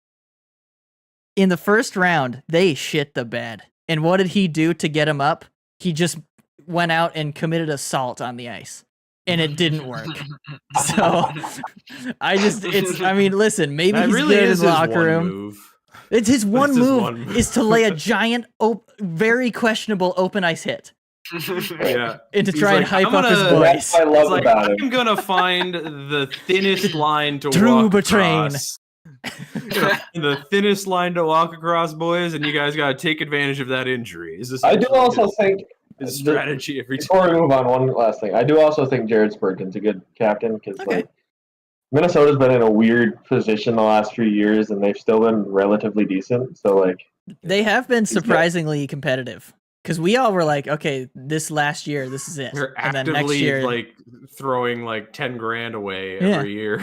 In the first round, they shit the bed. And what did he do to get him up? He just went out and committed assault on the ice. And it didn't work. So I mean, listen, maybe That he's really good in is the his locker one room. move. It's his one That's his move, one move. is to lay a giant, very questionable open ice hit Yeah. and to He's try and like, hype I'm up his gonna- That's voice. what I love It's like, about him. I'm gonna find the thinnest line to Drew walk Betrain. across. The thinnest line to walk across, boys, and you guys gotta take advantage of that injury. Is this I do also think, his strategy every time? before we move on, one last thing. I do also think Jared Spurgeon's a good captain because Okay. like Minnesota's been in a weird position the last few years, and they've still been relatively decent. So like, They have been good. surprisingly competitive. Because we all were like, okay, this last year, this is it. They're And then actively next year, like throwing like 10 grand away Yeah. every year,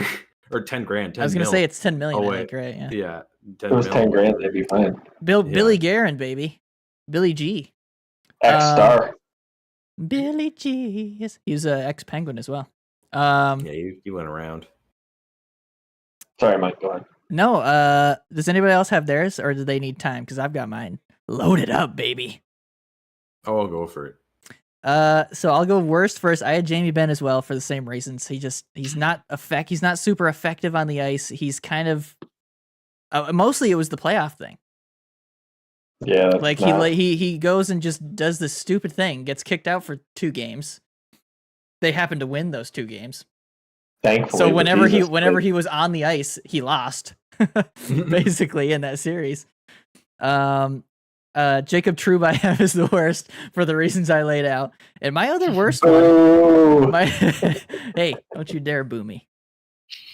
or 10 grand. 10 I was going to mil. say it's 10 million, Oh, I wait. think, right? Yeah. yeah, 10 if it was mil 10 grand, every they'd be year. fine. Billy Guerin, baby. Billy G. X-Star. Billy G. Yes. He was an ex-Penguin as well. Yeah, you went around. Sorry, Mike, go ahead. No, does anybody else have theirs, or do they need time? Because I've got mine loaded up, baby. Oh, I'll go for it. So I'll go worst first. I had Jamie Benn as well for the same reasons. He's not super effective on the ice. He's kind of mostly it was the playoff thing. Yeah, that's Like not- he goes and just does this stupid thing, gets kicked out for 2 games. They happen to win those 2 games. thankfully. So but whenever Jesus he was on the ice, he lost basically in that series. Jacob Trouba I have is the worst for the reasons I laid out. And my other worst one, Ooh. hey, don't you dare boo me.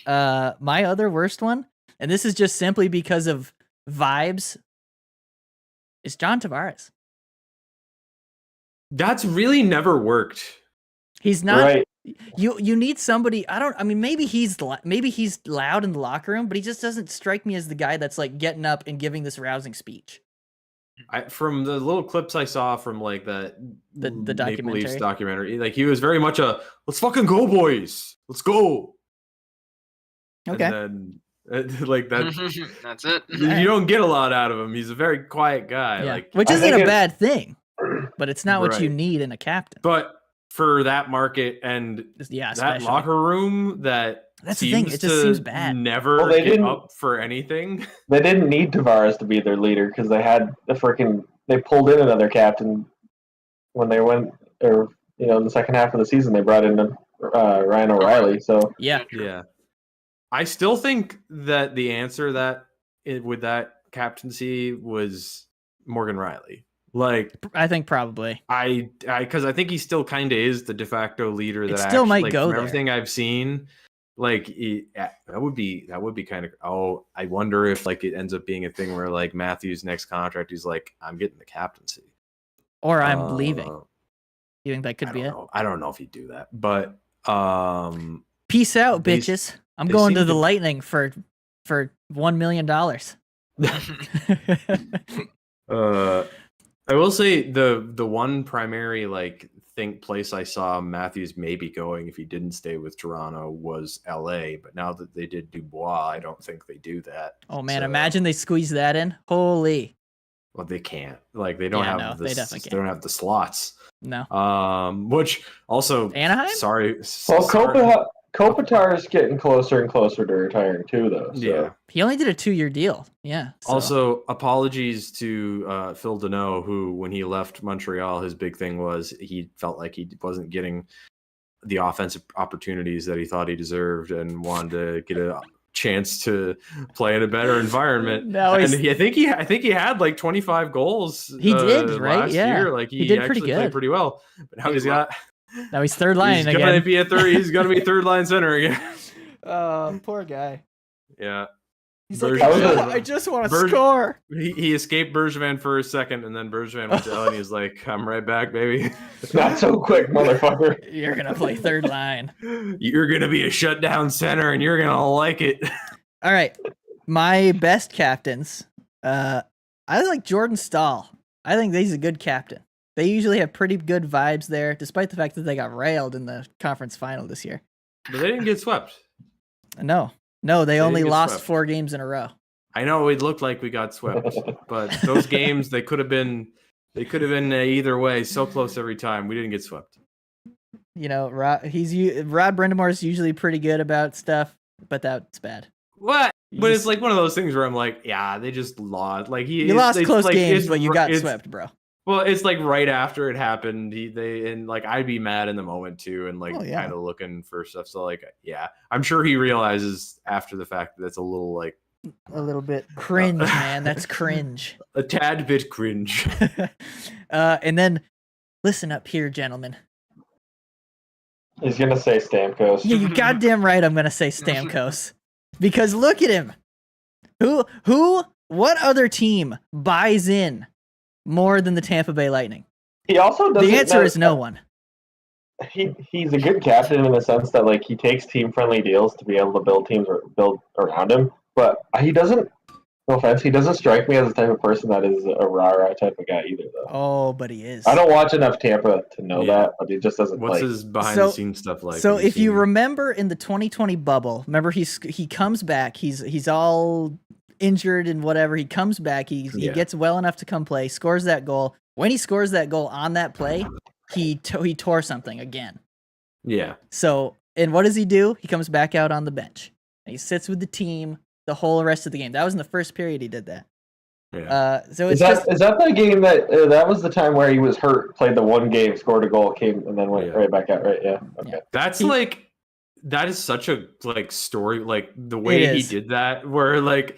My other worst one, and this is just simply because of vibes, is John Tavares. That's really never worked. He's not. Right. You need somebody. I mean, maybe he's loud in the locker room, but he just doesn't strike me as the guy that's like getting up and giving this rousing speech. From the little clips I saw from like the Maple Leafs documentary. documentary, like he was very much a "let's fucking go, boys, let's go." Okay. And Like that. That's it. You don't get a lot out of him. He's a very quiet guy. Yeah. Like, Which I isn't think a it's- bad thing, but it's not what you Right. need in a captain. but for that market and Yeah, that especially. locker room, that That's the thing, seems it just to seems bad. never Well, they get didn't- up for anything. They didn't need Tavares to be their leader because they had they pulled in another captain when they went, or in the second half of the season they brought in Ryan O'Reilly. So Yeah. Yeah, I still think that the answer with that captaincy was Morgan Riley. Like, I think probably. because I think he still kind of is the de facto leader. It That still might like, go from there. everything I've seen. Like that would be kind of. Oh, I wonder if like it ends up being a thing where like Matthews' next contract, he's like, I'm getting the captaincy, Or I'm leaving. You think that I could be don't it? know. I don't know if he'd do that, but Peace out, They- bitches. I'm they going to seem the to- Lightning for $1 million. I will say the one primary place I saw Matthews maybe going if he didn't stay with Toronto was LA, but now that they did Dubois, I don't think they do that. Oh man, So- imagine they squeeze that in. Holy. Well, they can't. Like they don't Yeah, have no, the they definitely they can't. don't have the slots. No. Which also Anaheim? Sorry. well, sorry. Kopitar is getting closer and closer to retiring too, though. So. Yeah. He only did a 2-year deal. Yeah. so- Also, apologies to Phil Deneau, who, when he left Montreal, his big thing was he felt like he wasn't getting the offensive opportunities that he thought he deserved and wanted to get a chance to play in a better environment. Now And he's- I think he had like 25 goals. He did, right? Last Yeah. year. Like He did pretty actually played good. pretty well. But now he's got. now he's third line He's again. gonna be he's gonna be third line center again. Oh, poor guy. Yeah. He's Berge- like, That was I just want to Berge- score. He escaped Bergevin for a second, and then Bergevin went to LA, and he's like, "I'm right back, baby. Not so quick, motherfucker. You're gonna play third line. You're gonna be a shutdown center, and you're gonna like it." All right, my best captains. I like Jordan Stahl. I think he's a good captain. They usually have pretty good vibes there, despite the fact that they got railed in the conference final this year. But they didn't get swept. No, they only didn't get lost swept. 4 games in a row. I know it looked like we got swept, but those games they could have been either way. So close every time. We didn't get swept. You know, Rod Brindamore is usually pretty good about stuff, but that's bad. What? You But just- it's like one of those things where I'm like, yeah, they just lost. Like You lost close games, but you got it's- swept, bro. Well, it's like right after it happened, I'd be mad in the moment too, and like Oh, yeah. kind of looking for stuff. So like, yeah, I'm sure he realizes after the fact that that's a little like A little bit cringe, man. That's cringe. a tad bit cringe. And then, listen up here, gentlemen. He's gonna say Stamkos. Yeah, you goddamn right. I'm gonna say Stamkos because look at him. What other team buys in more than the Tampa Bay Lightning? He also doesn't. The answer is no one. He's a good captain in the sense that like he takes team friendly deals to be able to build around him. But he doesn't. No offense, he doesn't strike me as the type of person that is a rah-rah type of guy either, though. Oh, but he is. I don't watch enough Tampa to know Yeah. that, but he just doesn't What's like. his behind So- the scenes stuff like? So Have you if you seen- remember in the 2020 bubble, remember he comes back. He's all injured and whatever. He comes back. He Yeah. gets well enough to come play. Scores that goal. When he scores that goal on that play, he tore something again. yeah, So and what does he do? He comes back out on the bench. And he sits with the team the whole rest of the game. That was in the first period. He did that. yeah, So Is it's just that the game that was the time where he was hurt, played the one game, scored a goal, came and then went Yeah. right back out, right? Yeah. Okay. Yeah. that's he- like that is such a like story. Like the way It he is. did that, where like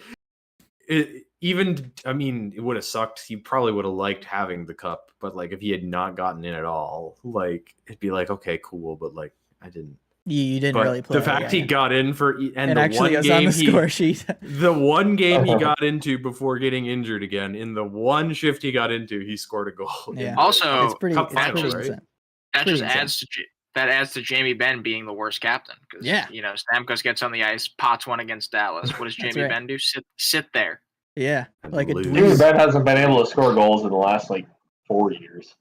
it even. I mean, it would have sucked. He probably would have liked having the cup, but like if he had not gotten in at all, like it'd be like okay, cool, but like I didn't. you didn't But really play. the fact yeah. he got in for and the actually one it was on game the he score sheet. the one game he got into before getting injured again, in the one shift he got into, he scored a goal. Yeah. in the Also, it's pretty. Cup It's final, pretty right? insane. that Pretty just adds to Jamie Benn being the worst captain. Because Yeah. Stamkos gets on the ice, pots one against Dallas. What does That's Jamie right. Benn do? Sit there. Yeah, And like a lose. Jamie dweeb. Benn hasn't been able to score goals in the last like 4 years.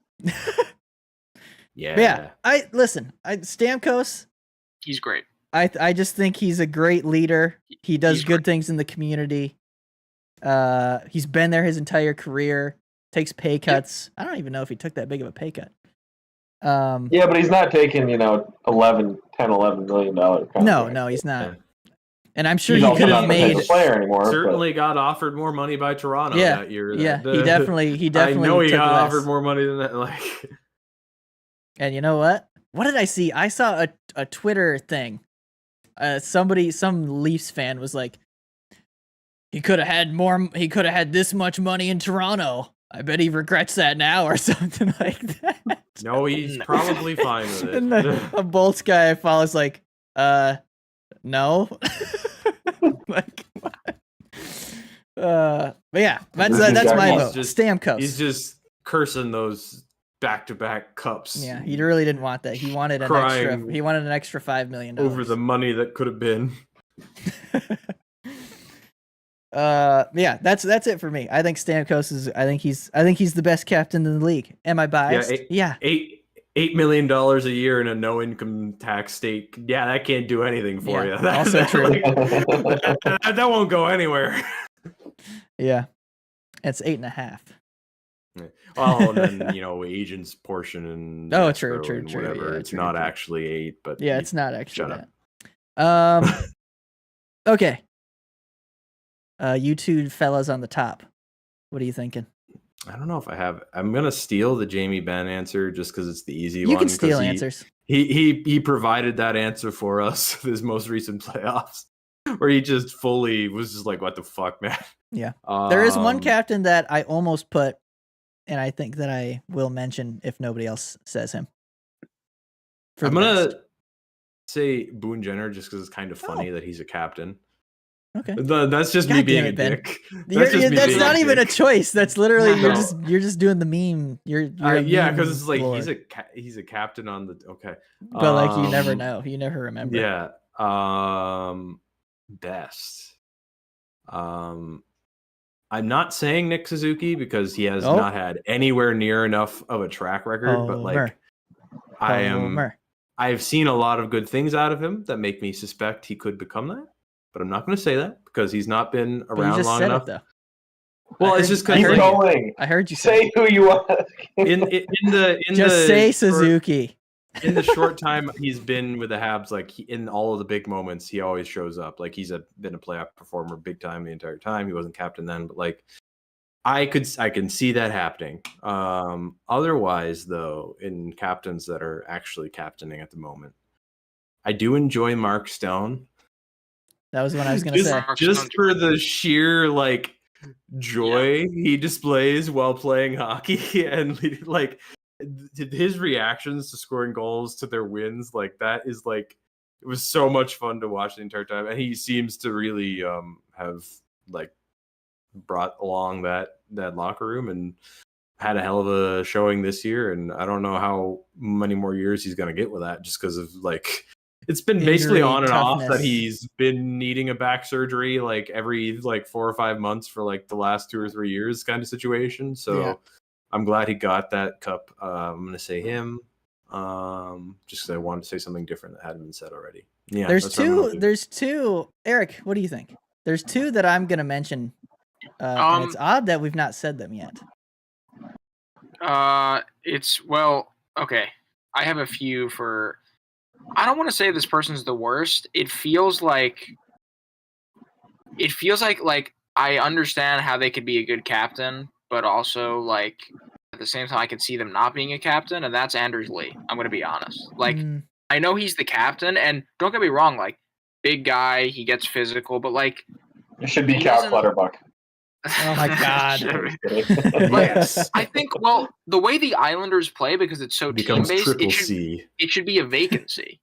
Yeah. But yeah, Stamkos. He's great. I just think he's a great leader. He does He's good things in the community. He's been there his entire career. Takes pay cuts. I don't even know if he took that big of a pay cut. Yeah, but he's not taking, $10, $11 million contract. No, he's not. Yeah. And I'm sure He's he also could not have the type made. of player anymore. Certainly got offered more money by Toronto Yeah, that year. Yeah, That- he definitely. I know he took got less. offered more money than that. Like, And you know what? What did I see? I saw a Twitter thing. Some Leafs fan was like, he could have had more. He could have had this much money in Toronto. I bet he regrets that now, or something like that. no, he's probably fine with it. And a Bolts guy I follow is like, no. Like, what? But yeah, that's my He's vote. just- Stamkos. He's just cursing those back-to-back cups. Yeah, he really didn't want that. He wanted Crying an extra $5 million over the money that could have been. Yeah, that's it for me. I think Stamkos is. I think he's the best captain in the league. Am I biased? Yeah. $8 million a year in a no income tax state. Yeah, that can't do anything for Yeah, you. also true. That won't go anywhere. Yeah, it's 8.5. Well, and then agents portion and Oh, escrow true, and true. whatever. Yeah, it's true, not true. actually 8, but Yeah, it's not actually shut that. Okay. You two fellas on the top. What are you thinking? I don't know if I have. I'm gonna steal the Jamie Benn answer just because it's the easy one. You can 'cause steal answers. He provided that answer for us his most recent playoffs, where he just fully was just like, "What the fuck, man." Yeah. There is one Um, captain that I almost put, and I think that I will mention if nobody else says him. For I'm the gonna best. say Boone Jenner just because it's kind of funny that he's a captain. Okay. That's just me God being damn a it, Ben. dick. That's just me That's being not even a dick. choice. That's literally No. you're just doing the meme. You're Yeah, because because it's like he's a captain on the but like you never Um, know. You never remember. Yeah. Best. I'm not saying Nick Suzuki because he has Oh. not had anywhere near enough of a track record, but like Homer. I've seen a lot of good things out of him that make me suspect he could become that. But I'm not going to say that because he's not been But you around just long said enough. it though. Well, I it's heard- just I Keep heard because you. going. I heard you say. Say who you want. in the Just say short- Suzuki. in the short time he's been with the Habs, like in all of the big moments, he always shows up. Like he's been a playoff performer big time the entire time. He wasn't captain then, but like I can see that happening. Otherwise, though, in captains that are actually captaining at the moment, I do enjoy Mark Stone. That was what I was gonna say. Just for the sheer like joy he displays while playing hockey and like his reactions to scoring goals to their wins, like that is like it was so much fun to watch the entire time, and he seems to really have like brought along that locker room and had a hell of a showing this year. And I don't know how many more years he's gonna get with that, just because of like it's been basically Injury, on and off that toughness. he's been needing a back surgery like every like 4 or 5 months for like the last 2 or 3 years kind of situation. So Yeah. I'm glad he got that cup. I'm gonna say him, just because I wanted to say something different that hadn't been said already. Yeah, There's that's what I'm gonna two. do. There's two. Eric, what do you think? There's two that I'm gonna mention. And it's odd that we've not said them yet. Okay. I have a few for. I don't want to say this person's the worst. It feels like I understand how they could be a good captain, but also like at the same time I could see them not being a captain, and that's Anders Lee. I'm gonna be honest. Like Mm, I know he's the captain, and don't get me wrong, like big guy, he gets physical, but like It should be He Cal doesn't- Clutterbuck. Oh my God. Like, I think the way the Islanders play, because it's so It team becomes based, triple it should be a vacancy.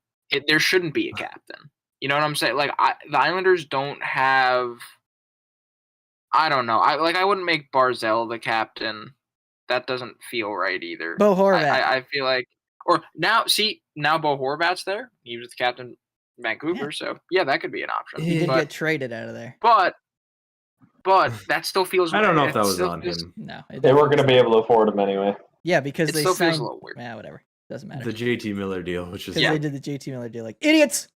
There shouldn't be a captain. You know what I'm saying? Like the Islanders don't have. I don't know. I wouldn't make Barzell the captain. That doesn't feel right either. Bo Horvat. I feel like, or now Bo Horvat's there. He was the captain in Vancouver, Yeah. so yeah, that could be an option. he did but, get traded out of there. but that still feels. I don't know if it that was still on feels- him. No, it They weren't definitely going to be able to afford him anyway. Yeah, because It they still feels signed. a little weird. Yeah, whatever. Doesn't matter. The JT Miller deal, which is Because they did the JT Miller deal. Like idiots.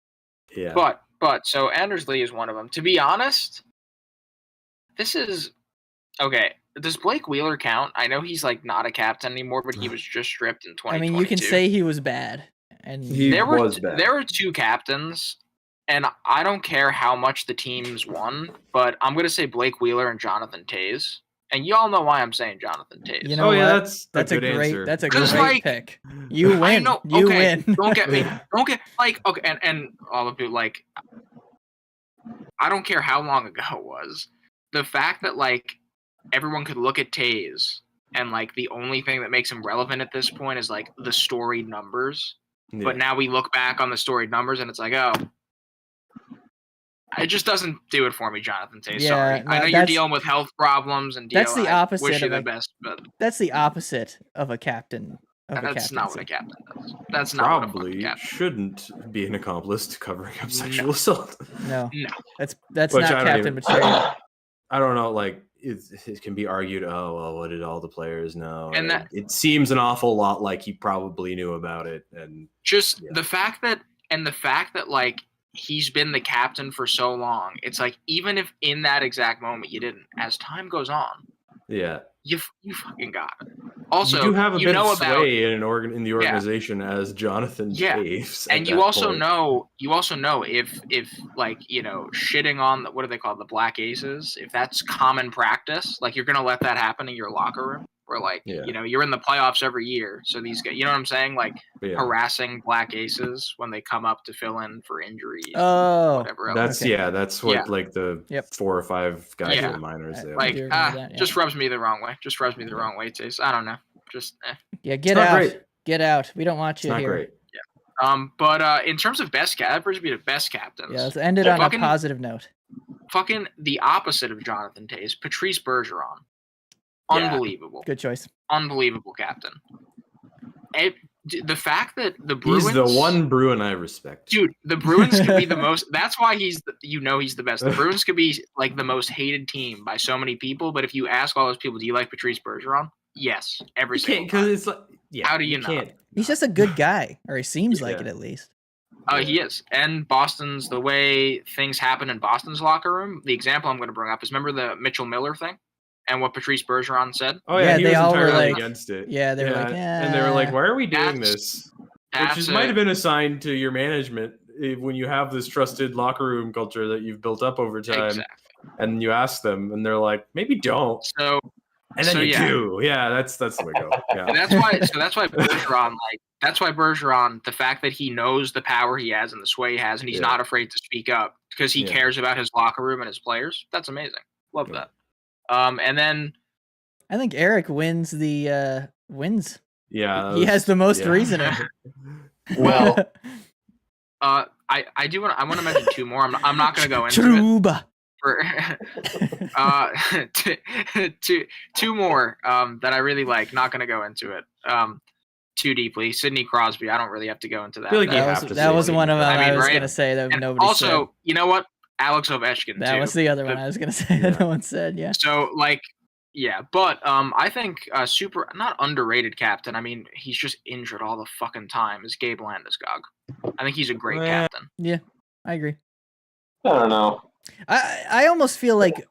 Yeah. But so Anders Lee is one of them. To be honest, this is okay. Does Blake Wheeler count? I know he's like not a captain anymore, but he was just stripped in 2022. I mean, you can say he was bad, and He there was bad. There were two captains, and I don't care how much the teams won, but I'm gonna say Blake Wheeler and Jonathan Tays. And you all know why I'm saying Jonathan Tays. you know Oh yeah, what? that's a good great. answer. That's a 'Cause, great like, pick. You win. I know. You Okay, win. don't get me. Don't get like okay, and all of you like. I don't care how long ago it was. The fact that like everyone could look at Tays and like the only thing that makes him relevant at this point is like the storied numbers. Yeah. But now we look back on the storied numbers and it's like, oh, it just doesn't do it for me, Jonathan Tays. Yeah, Sorry, no, I know you're that's- dealing with health problems and That's the I opposite wish you of the a- best, but That's the opposite of a captain. that's not what a captain does. That's not what a fucking Probably captain. shouldn't be an accomplice to covering up No. sexual assault. No, No. that's Which not I don't captain even- material. I don't know, like it can be argued. Oh well, what did all the players know? And that- it seems an awful lot like he probably knew about it. And Just Yeah. the fact that like he's been the captain for so long, it's like even if in that exact moment you didn't, as time goes on, yeah, you fucking got it. Also, you do have a bit know of sway in the organization as Jonathan Yeah. Taves. and you also know if like shitting on what are they called, the Black Aces, if that's common practice, like you're gonna let that happen in your locker room where like Yeah. you're in the playoffs every year, so these guys, you know what I'm saying, like Yeah. harassing Black Aces when they come up to fill in for injuries, Oh, whatever else. That's Okay. that's what Yeah. like the Yep. 4 or 5 guys Yeah. in the minors. I- They like do remember that, yeah. just rubs me the wrong way. Just rubs me the wrong way, Taste. I don't know. Just yeah. Get not out. great. Get out. We don't want it's you not here. great. But in terms of best that brings me to best captains. Yeah, let's end it on a Fucking- positive note. Fucking the opposite of Jonathan Tays, Patrice Bergeron. Yeah. Unbelievable. Good choice. Unbelievable captain. The fact that the Bruins, He's the one Bruin I respect. dude, the Bruins could be the most. That's why he's the best. The Bruins could be like the most hated team by so many people. But if you ask all those people, do you like Patrice Bergeron? Yes, every You can't single because time. it's like yeah. How do you not? can't. He's just a good guy, or he seems like Yeah. it at least. He is. And Boston's, the way things happen in Boston's locker room, the example I'm going to bring up is, remember the Mitchell Miller thing and what Patrice Bergeron said? Oh Yeah, yeah, he they was all were entirely like- against it. Yeah, they were like, and they were like, "Yeah." "Why are we doing That's- this?" That's Which a- might have been assigned to your management when you have this trusted locker room culture that you've built up over time, Exactly. and you ask them, and they're like, "Maybe don't," So and then So, you yeah. do. Yeah, that's the way to go. Yeah. and that's why Bergeron, the fact that he knows the power he has and the sway he has, and he's Yeah. not afraid to speak up because he Yeah. cares about his locker room and his players. That's amazing. Love Yeah. that. And then I think Eric wins the wins. Yeah, He has the most yeah. reasoning. Well, I want to mention two more. I'm not going to go into it. Truba. For two more that I really like. Not going to go into it too deeply. Sidney Crosby. I don't really have to go into that. I feel like you That have was, to that say was it. one of them I I, mean, was right? gonna say that and nobody also, said. you know what? Alex Ovechkin That too. was the other one The- I was gonna say that no one said. Yeah. So like, yeah, but I think super not underrated captain. I mean, he's just injured all the fucking time. Is Gabe Landeskog. I think he's a great Yeah. captain. I agree. I don't know. I almost feel like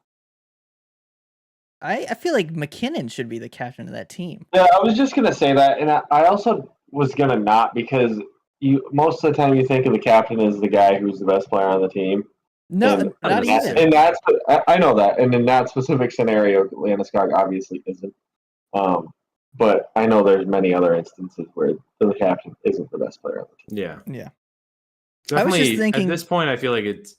I feel like McKinnon should be the captain of that team. Yeah, I was just gonna say that, and I also was gonna not, because you most of the time you think of the captain as the guy who's the best player on the team. No, And- not and even. And that's I know that, and in that specific scenario, Landeskog obviously isn't. But I know there's many other instances where the captain isn't the best player on the team. Yeah. Yeah. I was Definitely. just thinking- At this point, I feel like it's.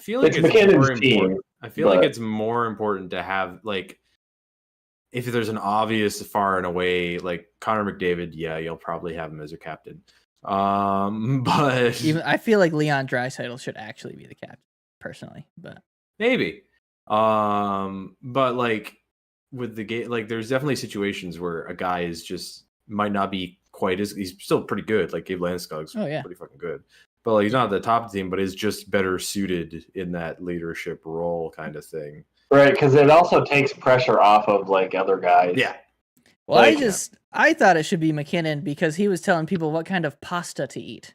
I feel It's like it's McKinnon's more team, important. I feel like but- it's more important to have like, if there's an obvious far and away like Connor McDavid, yeah, you'll probably have him as your captain. But Even I feel like Leon Draisaitl should actually be the captain, personally. But maybe. But like with the game, like there's definitely situations where a guy is just might not be quite as he's still pretty good. Like Gabe Landeskog's Oh, yeah. pretty fucking good. But like he's not at the top of the team, but is just better suited in that leadership role kind of thing. Right, because it also takes pressure off of like other guys. Yeah. well, Like- I thought it should be McKinnon because he was telling people what kind of pasta to eat.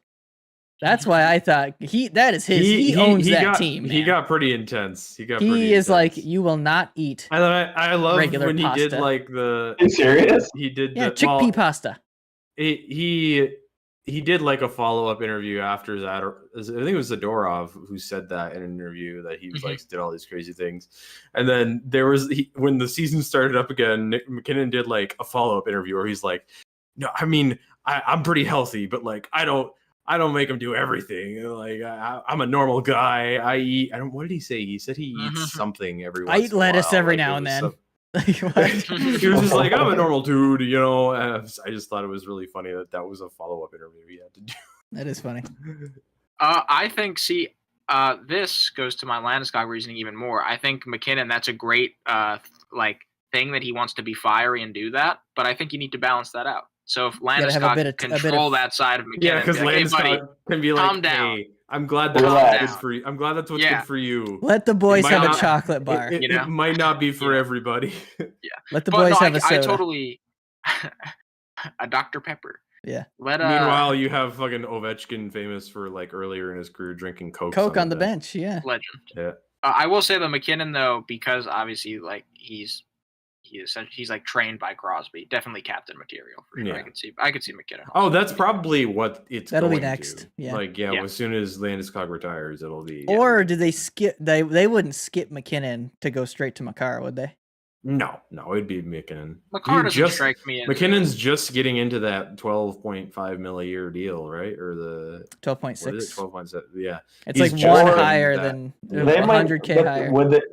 That's why I thought that is his. He owns that got, team. He Man. got pretty intense. He is like, you will not eat. I love regular when he did pasta. like the. Are you serious? He did Yeah, the chickpea pasta. He did like a follow-up interview after that, or I think it was Zadorov who said that in an interview that he was like did all these crazy things, and then there was when the season started up again, Nick McKinnon did like a follow-up interview where he's like, no, I mean I'm pretty healthy, but like I don't make him do everything. Like I'm a normal guy. I eat. What did he say? He said he eats something every. I once eat in a lettuce while. every Like, now it and was then. some- What? He was just like, I'm a normal dude, you know. And I just thought it was really funny that was a follow-up interview he had to do. That is funny. I think. This goes to my Landeskog reasoning even more. I think McKinnon. That's a great thing that he wants to be fiery and do that. But I think you need to balance that out. So if gotta have a Landeskog bit of- control that side of McKinnon, Yeah, because be like, hey, buddy, Landeskog can be like, calm down. hey, I'm glad that's Relax. good for you. I'm glad that's what's Yeah. good for you. Let the boys might have a not- chocolate bar. It, You know? it might not be for Yeah. everybody. Let the But boys no, have a I soda. totally a Dr. Pepper. Yeah. Meanwhile, you have fucking Ovechkin famous for like earlier in his career drinking Coke. Coke on the bench. Yeah. Legend. Yeah. I will say the McKinnon though, because obviously like he's like trained by Crosby, definitely captain material for sure. Yeah. I could see McKinnon. Oh, that's probably what it's That'll be going next, to. yeah. Like, Yeah. as soon as Landeskog retires, it'll be. Or did they skip? They wouldn't skip McKinnon to go straight to Makar, would they? No, it'd be McKinnon. McCarr He doesn't strike me as McKinnon's just getting into that 12.5 mil a year deal, right? Or the 12.6. 12.7. Yeah. It's He's like just one getting higher that. than They might. 100K but higher. Would it?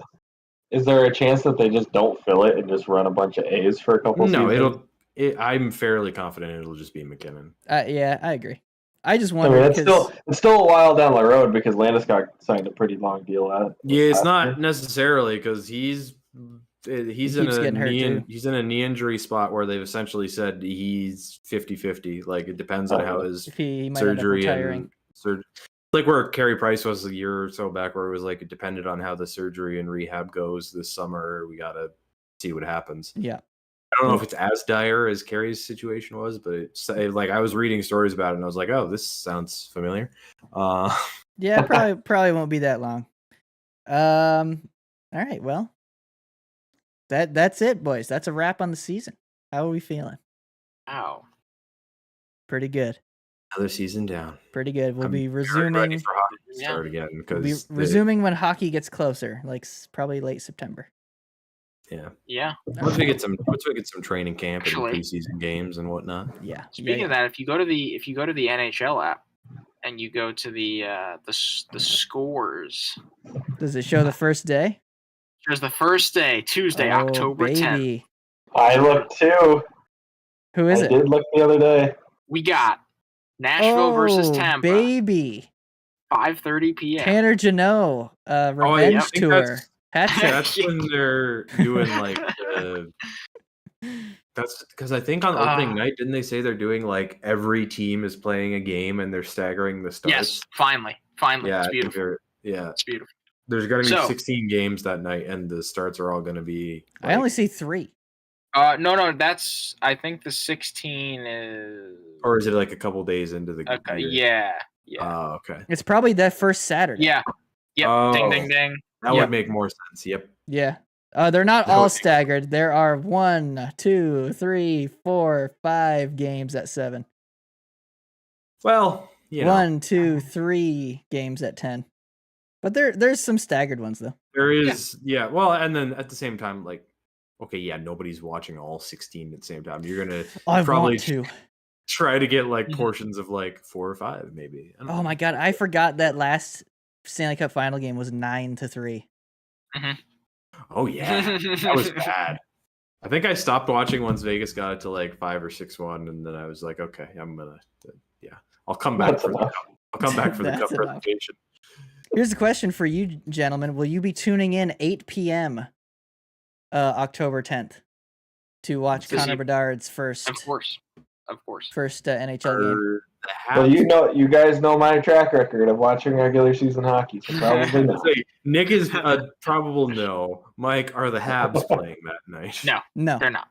Is there a chance that they just don't fill it and just run a bunch of A's for a couple No, seasons? I'm fairly confident it'll just be McKinnon. Yeah, I agree. I just I wonder mean, because it's still a while down the road because Landeskog signed a pretty long deal at it. Yeah, it's not necessarily because he's in keeps a getting hurt, too. he's in a knee injury spot where they've essentially said he's 50-50. Like it depends on how his if he might end up surgery retiring. and surgery. Like where Carey Price was a year or so back, where it was like it depended on how the surgery and rehab goes this summer. We gotta see what happens. Yeah. I don't know if it's as dire as Carey's situation was, but it's like I was reading stories about it and I was like, oh, this sounds familiar. Yeah, probably won't be that long. All right, well. That's it, boys. That's a wrap on the season. How are we feeling? Wow. Pretty good. Another season down. Pretty good. We'll I'm be ready resuming for hockey to Yeah. start again we'll be because resuming when hockey gets closer, like probably late September. yeah. Yeah. Once we get some training camp and Actually- preseason games and whatnot. Yeah. Speaking of that, if you go to the NHL app and you go to the scores, Does it show the first day? there's the first day, Tuesday, Oh, October 10th. baby. I looked too. Who is I it? did look the other day. We got Nashville versus Tampa, Baby. 5:30 p.m. Tanner Janot, revenge I think tour. Hat trick. That's when they're doing like that's because I think on opening night, didn't they say they're doing like every team is playing a game and they're staggering the starts? Yes, finally. Yeah, It's I think beautiful. it's Beautiful. There's going to be So- 16 games that night, and the starts are all going to be. I only see 3. No, that's I think the 16 is Or is it like a couple days into the? okay. year? Yeah. Oh, okay. It's probably that first Saturday. Yeah. Yep. Oh. Ding ding ding. That Yep. would make more sense. Yep. Yeah. They're not That all would- staggered. There are 1, 2, 3, 4, 5 games at 7. Well, you know, 1, 2, 3 games at 10. But there's some staggered ones though. there is. Yeah. Well, and then at the same time, like, okay, yeah, nobody's watching all 16 at the same time. You're gonna I probably want to. try to get like Mhm. portions of like 4 or 5, maybe. I don't Oh know. my god, I forgot that last Stanley Cup final game was 9-3. Oh yeah, that was bad. I think I stopped watching once Vegas got it to like 5 or 6-1, and then I was like, okay, I'm gonna, yeah, I'll come back That's for the enough. cup. I'll come back for the That's cup enough. presentation. Here's a question for you, gentlemen. Will you be tuning in 8 p.m. October 10th to watch Does Connor he- Bedard's first Of course. NHL game? For the Well, you guys know my track record of watching regular season hockey, so probably not. Say, Nick is a probable no. Mike, are the Habs playing that night? No. No, They're not.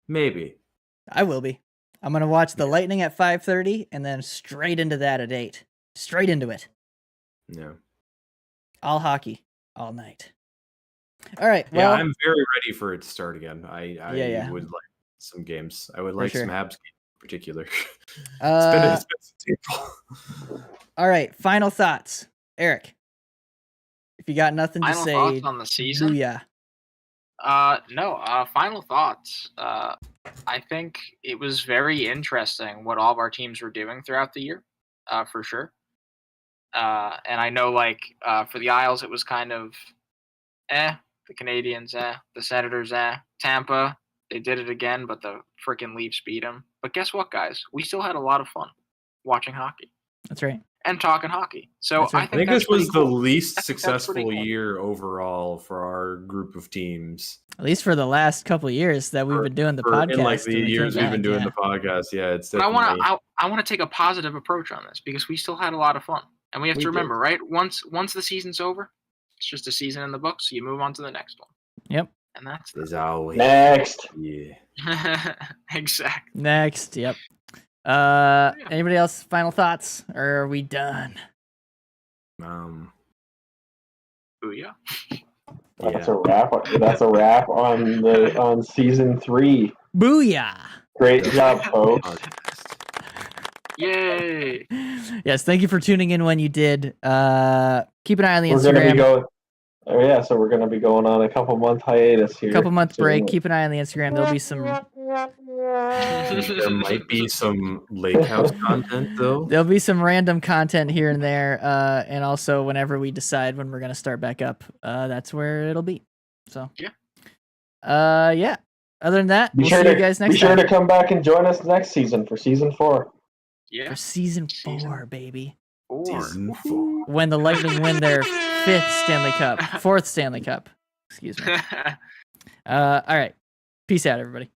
Maybe. I will be. I'm gonna watch the Lightning at 5:30, and then straight into that at 8. Straight into it. Yeah. All hockey, all night. All right. Yeah, Well, I'm very ready for it to start again. I Yeah. would like some games. I would like sure. some Habs games in particular. uh, It's been April. all right. Final thoughts, Eric. If you got nothing to Final say, thoughts on the season? booyah. No. Final thoughts. I think it was very interesting what all of our teams were doing throughout the year, for sure. And I know, like, for the Isles, it was kind of, the Canadians, the Senators, Tampa, they did it again, but the freaking Leafs beat them. But guess what, guys? We still had a lot of fun watching hockey That's right. and talking hockey. So That's right. I I think think that's this was pretty cool. the least I think that's pretty successful cool. year overall for our group of teams. At least for the last couple of years that we've been doing the podcast. In like the and we years came we've been back, doing yeah. the podcast. Yeah, it's But I definitely. want to take a positive approach on this because we still had a lot of fun, and we have We to did. remember, right? Once the season's over, it's just a season in the books. You move on to the next one, Yep. and that's As always. Next. Yeah. exactly. Next. Yep. Anybody else? Final thoughts, or are we done? Booyah. That's a wrap. That's a wrap on season 3. Booyah! Great job, folks. Yay! Yes, thank you for tuning in when you did. Keep an eye on the We're gonna be Instagram. going. Oh yeah, so we're gonna be going on a couple month hiatus here. Couple month So- break. Keep an eye on the Instagram. There'll be some. There might be some lake house content though. There'll be some random content here and there, and also whenever we decide when we're gonna start back up, that's where it'll be. So Yeah. Yeah. Other than that, Be we'll sure see to you guys next be sure time to come back and join us next season for season 4. Yeah. for season Season 4, baby. Season 4. When the Lightning win their 4th Stanley Cup. Excuse me. All right. Peace out, everybody.